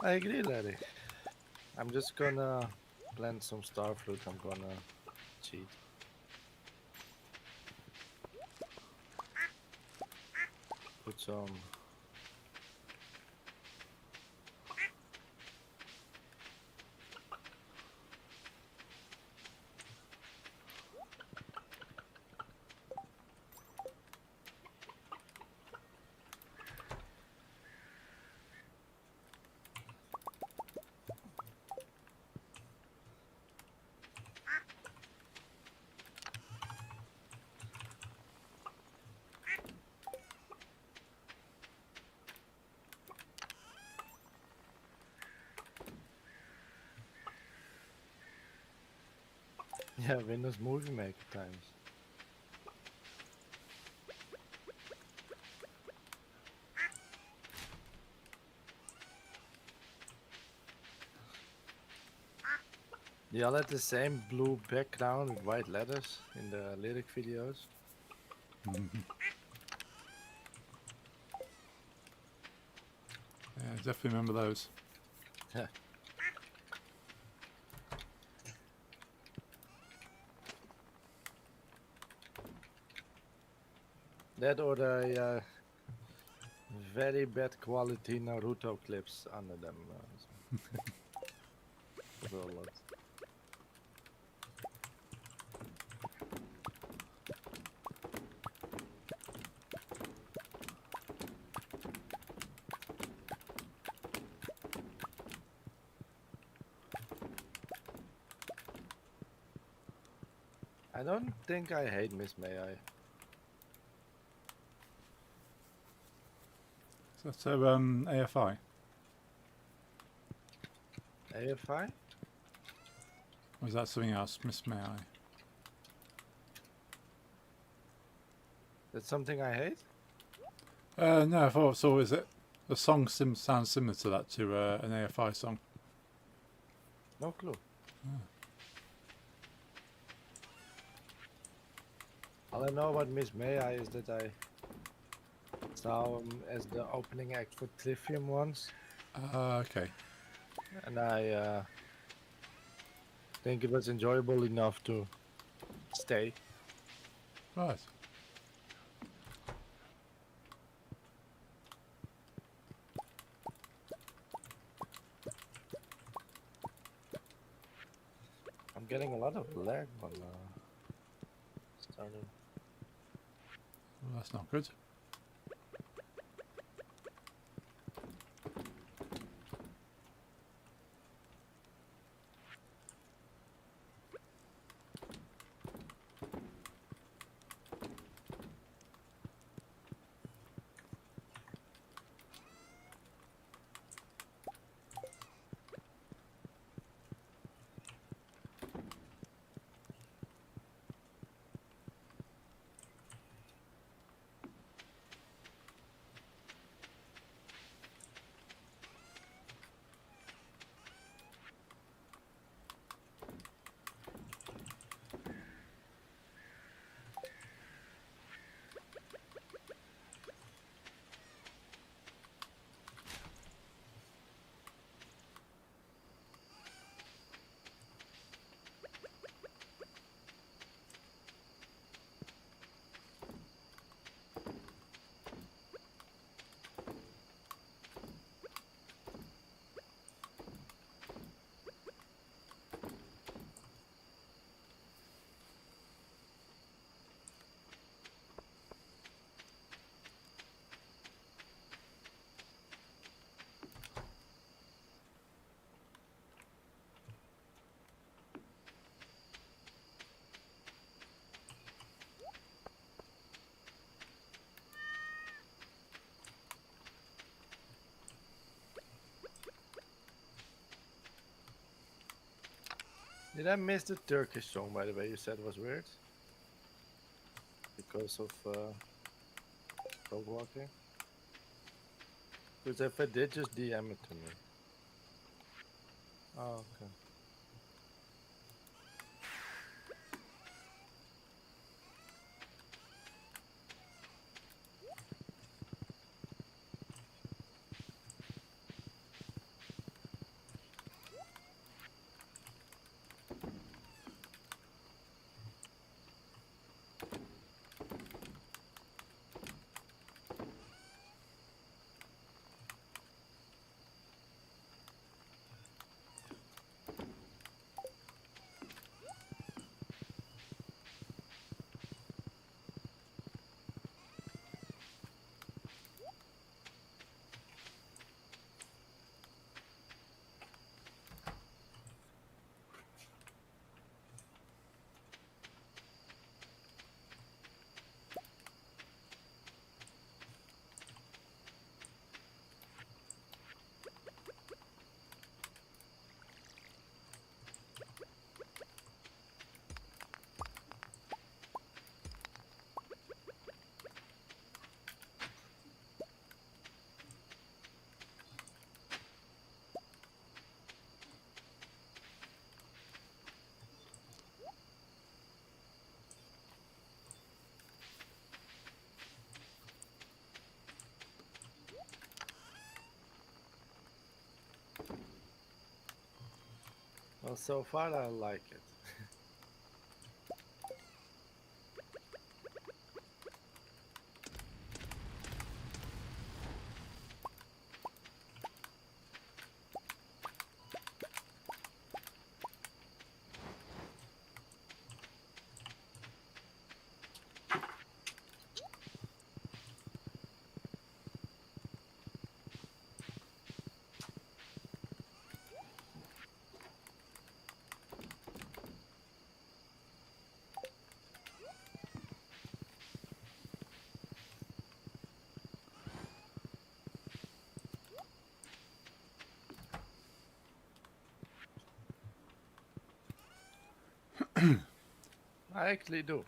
I agree, Larry. I'm just gonna plant some star fruit. I'm gonna cheat. Put some. Yeah, Windows Movie Maker times. They all had the same blue background with white letters in the lyric videos. Mhm. Yeah, definitely remember those. That or the very bad quality Naruto clips under them. So a lot. I don't think I hate Miss May I. So, AFI. AFI? Or is that something else? Miss May I? That's something I hate? No, I thought so. Is it the song sounds similar to that to an AFI song? No clue. All I know about Miss May I is that I saw him as the opening act for Trivium once, Okay. and I think it was enjoyable enough to stay. Right. I'm getting a lot of lag on Stardew. Well, that's not good. Did I miss the Turkish song, by the way? You said was weird because of dog walking. Because if I did, just DM it to me. Oh, okay. Well, so far I like it. I actually do.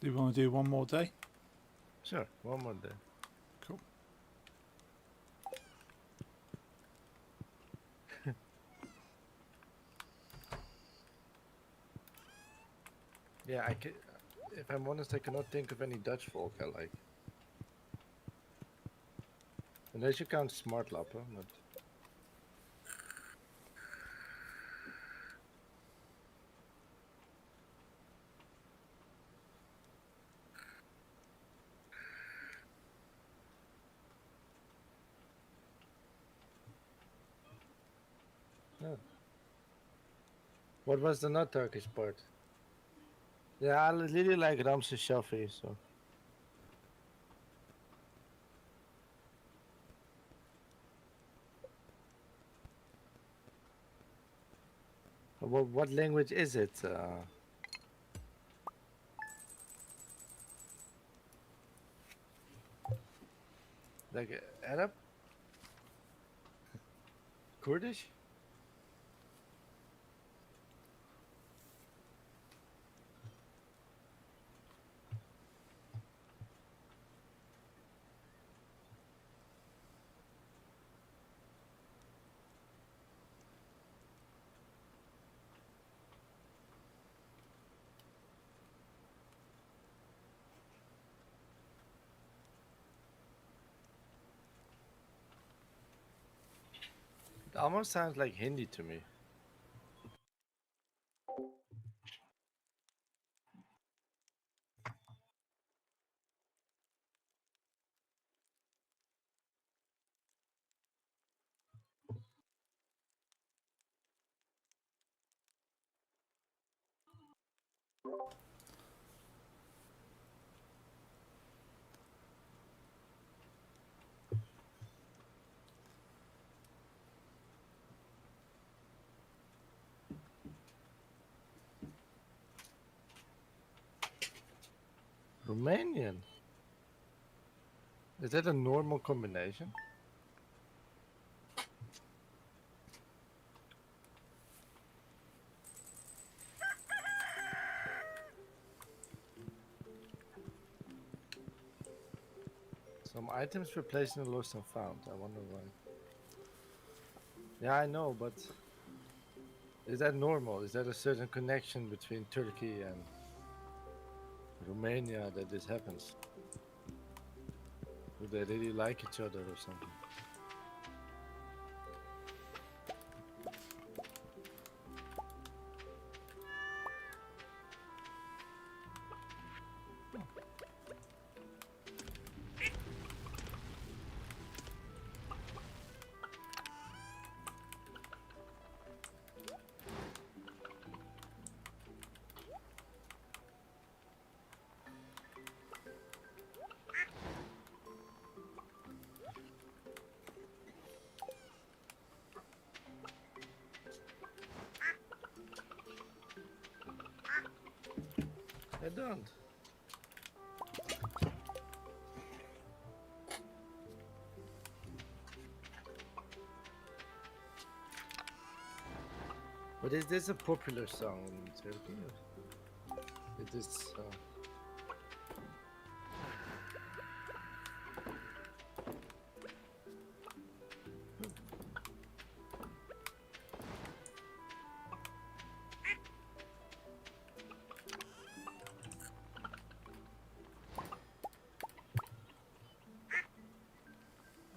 Do you want to do one more day? Sure, one more day. Cool. Yeah, I can. If I'm honest, I cannot think of any Dutch folk I like. Unless you count Smartlappen, but yeah. What was the not Turkish part? Yeah, I really like Ramses Shafi, so. What language is it? Like Arab? Kurdish? It almost sounds like Hindi to me. Romanian? Is that a normal combination? Some items replaced in lost and found. I wonder why. Yeah, I know, but is that normal? Is there a certain connection between Turkey and Romania that this happens? Do they really like each other or something? I don't. But is this a popular song in Turkey? Or is this?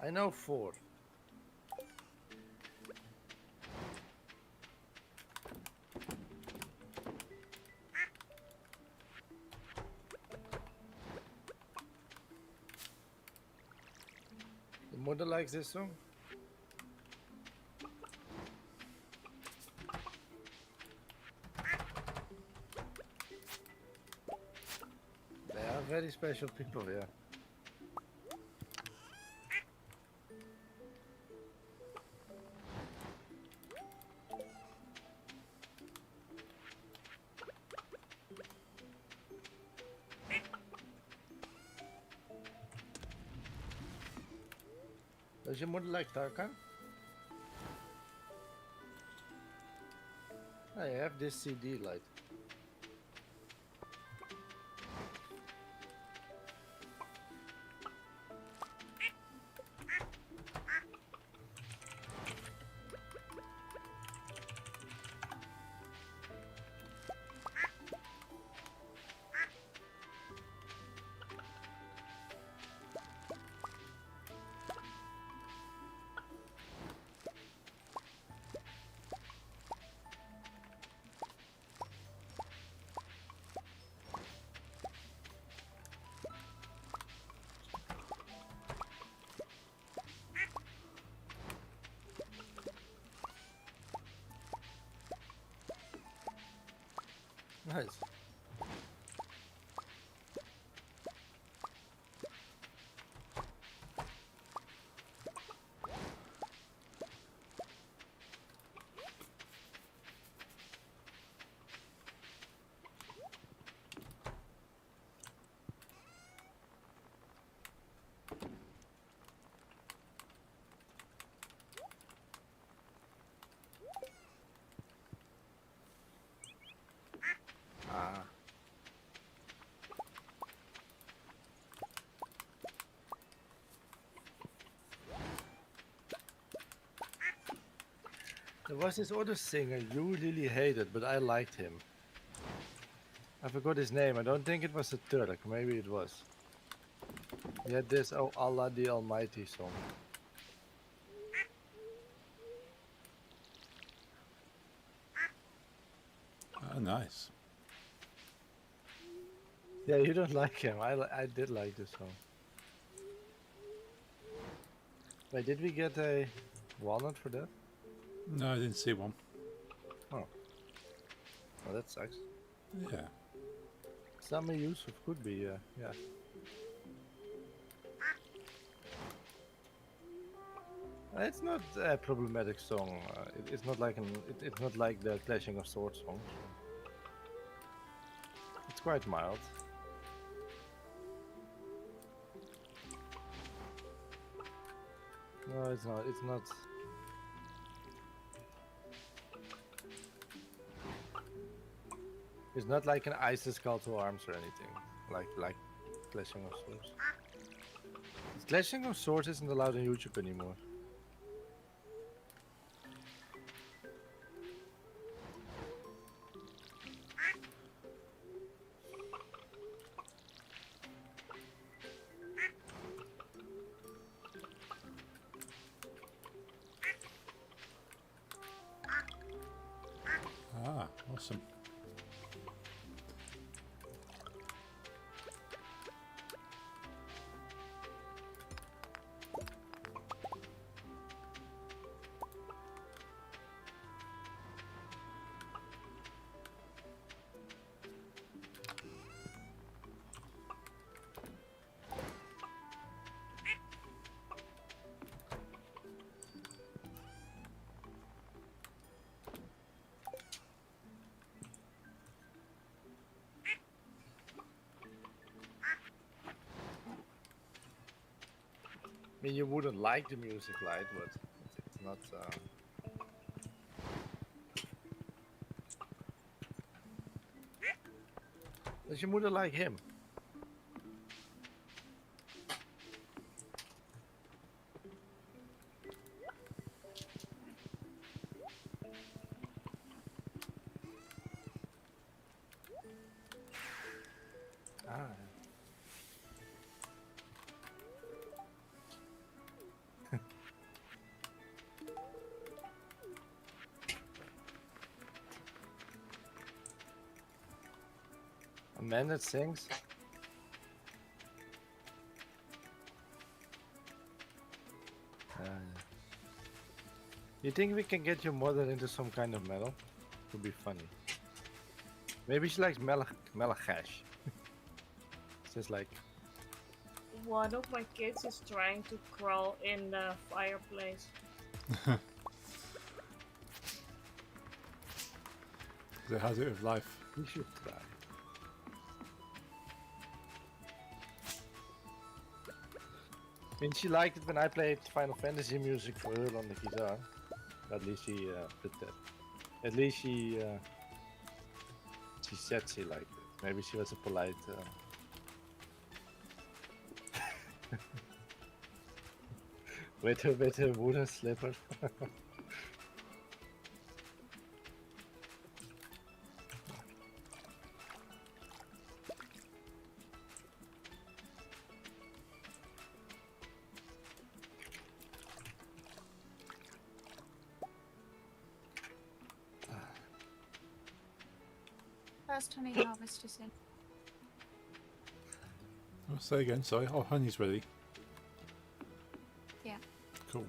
I know 4. The mother likes this song. They are very special people, yeah. Does your mother like Tarkan? I have this CD light. Nice. Ah. There was this other singer you really hated, but I liked him. I forgot his name. I don't think it was a Turk. Maybe it was. He had this "Oh Allah the Almighty" song. Oh, nice. Yeah, you don't like him. I did like this song. Wait, did we get a walnut for that? No, I didn't see one. Oh, that sucks. Yeah. Sami Yusuf could be, yeah. It's not a problematic song. It's not like it's not like the Clashing of Swords song. It's quite mild. No, it's not. It's not. It's not like an ISIS call to arms or anything. Like Clashing of Swords. Clashing of Swords isn't allowed on YouTube anymore. Ah, awesome. I mean, you wouldn't like the music, right? But it's not. But you wouldn't like him. Ah. A man that sings. You think we can get your mother into some kind of metal? Would be funny. Maybe she likes Melagash. It's just like, One of my kids is trying to crawl in the fireplace. The hazard of life. we should try. I mean, she liked it when I played Final Fantasy music for her on the guitar. At least she did that. At least she said she liked it. Maybe she was a polite. with her wooden slipper. First honey harvest is in. I'll say again, sorry. Oh, honey's ready. Yeah. Cool.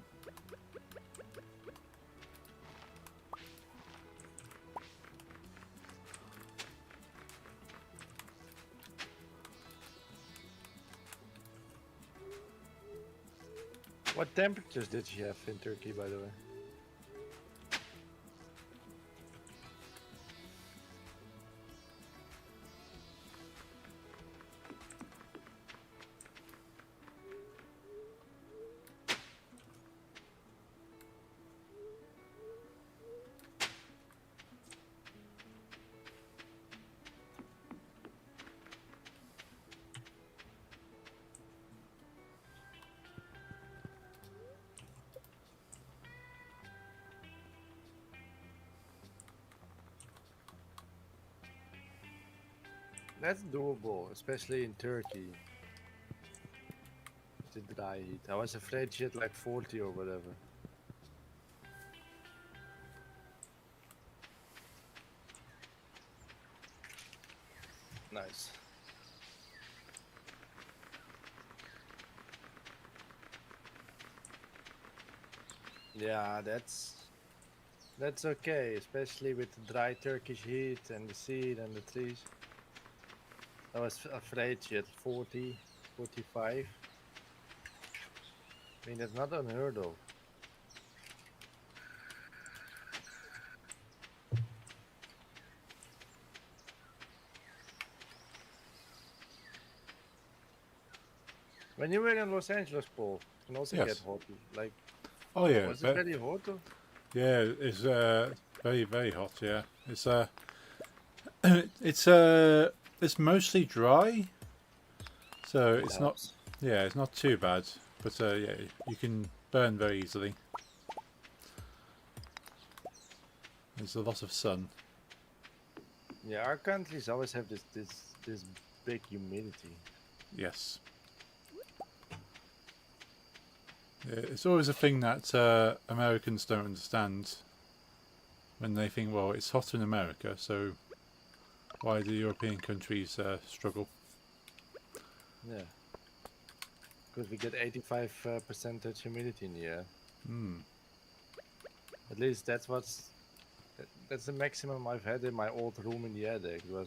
What temperatures did she have in Turkey, by the way? That's doable, especially in Turkey. The dry heat. I was afraid she had like 40 or whatever. Nice. Yeah, that's okay, especially with the dry Turkish heat and the seed and the trees. I was afraid she had 40, 45. I mean, that's not unheard of. When you were in Los Angeles, Paul, you can also Yes. get hot. Like, Oh yeah, was it very hot? Or? yeah, it's very very hot. Yeah, it's it's mostly dry, so it's not. Helps. Yeah, it's not too bad. But yeah, you can burn very easily. There's a lot of sun. Yeah, our countries always have this big humidity. Yes. Yeah, it's always a thing that Americans don't understand when they think, well, it's hot in America, so why do European countries struggle? Yeah. Because we get 85% humidity in the air. Hmm. At least that's the maximum I've had in my old room in the attic. I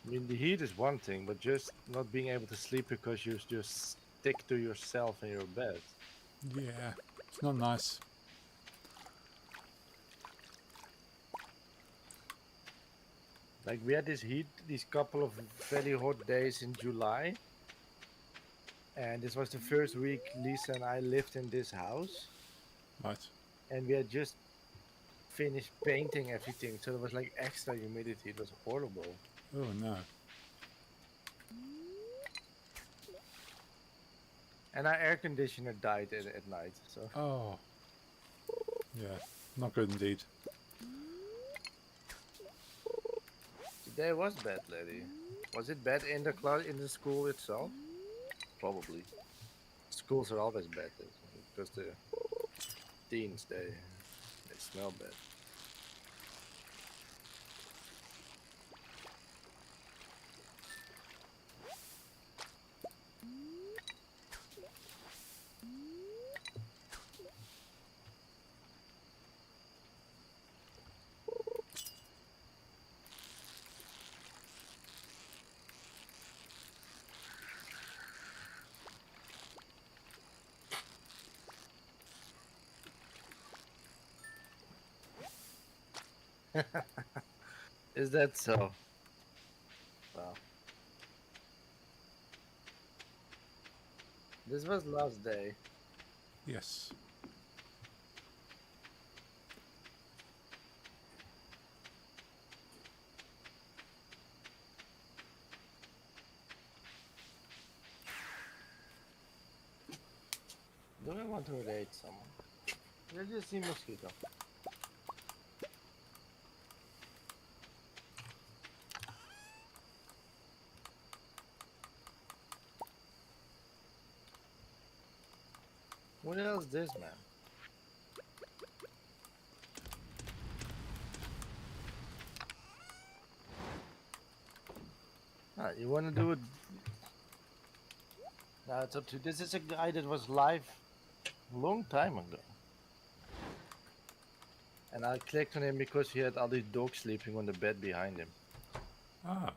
mean, the heat is one thing, but just not being able to sleep because you just stick to yourself in your bed. Yeah, it's not nice. Like we had these couple of very hot days in July, and this was the first week Lisa and I lived in this house, Right. and we had just finished painting everything, so there was like extra humidity. It was horrible. Oh no. And our air conditioner died at night, so Oh. Yeah, not good indeed. today was bad, lady. Was it bad in the class in the school itself? Probably. Schools are always bad because the teens they smell bad. Is that so? Wow. This was last day. Yes. Do I want to raid someone? Let's just see mosquito. What else is this, man? Ah, you want to do it? Now it's up to. This is a guy that was live a long time ago. And I clicked on him because he had all these dogs sleeping on the bed behind him. Ah.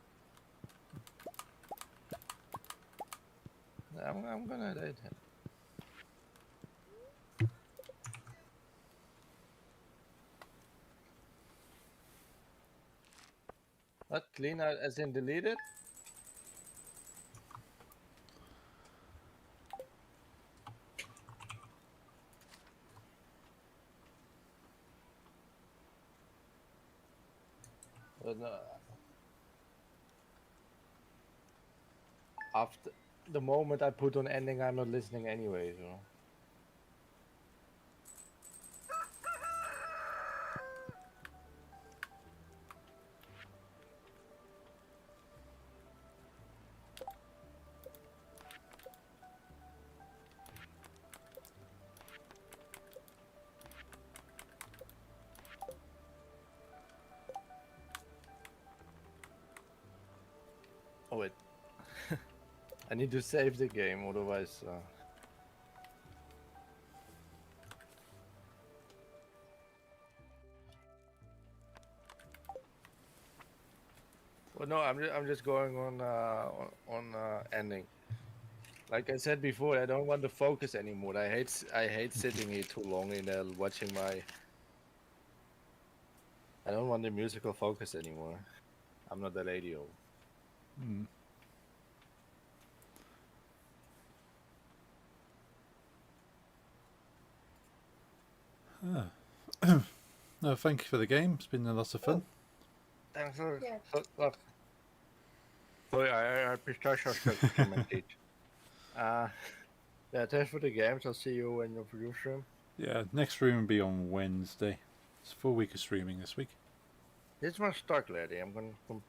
I'm gonna raid him. What? Clean out as in deleted? But no. After the moment I put on ending, I'm not listening anyway, so. Oh wait. I need to save the game, otherwise. Well, no, I'm just going on ending. Like I said before, I don't want to focus anymore. I hate sitting here too long in there watching my. I don't want the musical focus anymore. I'm not the radio. Hmm. Ah. No, thank you for the game. It's been a lot of fun. Thanks for Yeah. look. Sorry, I pistachio commentate. Yeah, thanks for the games. I'll see you in your video stream. Yeah, next stream will be on Wednesday. It's a full week of streaming this week. This one's stuck, lady. I'm gonna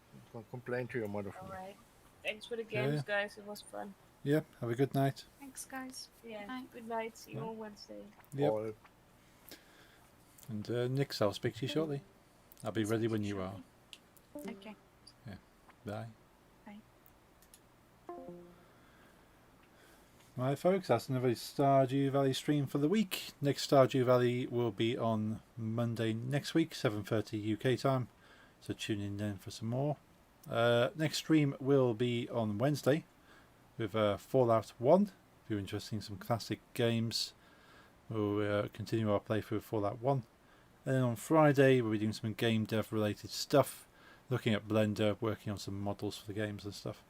complain to your mother for me. Alright. Thanks for the Yeah. games, guys. It was fun. Yep, have a good night. Thanks, guys. Yeah. Night. Good night. See you Yeah. on Wednesday. Yep. Or- And Nix, I'll speak to you shortly. I'll be ready when you are. Okay. Bye. Bye. Right, folks, that's another Stardew Valley stream for the week. Next Stardew Valley will be on Monday next week, 7:30 UK time. So tune in then for some more. Next stream will be on Wednesday with Fallout 1. If you're interested in some classic games, we'll continue our playthrough of Fallout 1. And then on Friday, we'll be doing some game dev related stuff, looking at Blender, working on some models for the games and stuff.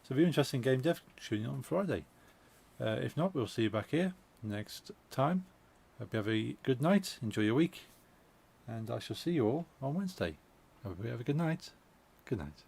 So if you're interested in game dev, tune in on Friday. If not, we'll see you back here next time. Hope you have a good night, enjoy your week, and I shall see you all on Wednesday. Hope you have a good night. Good night.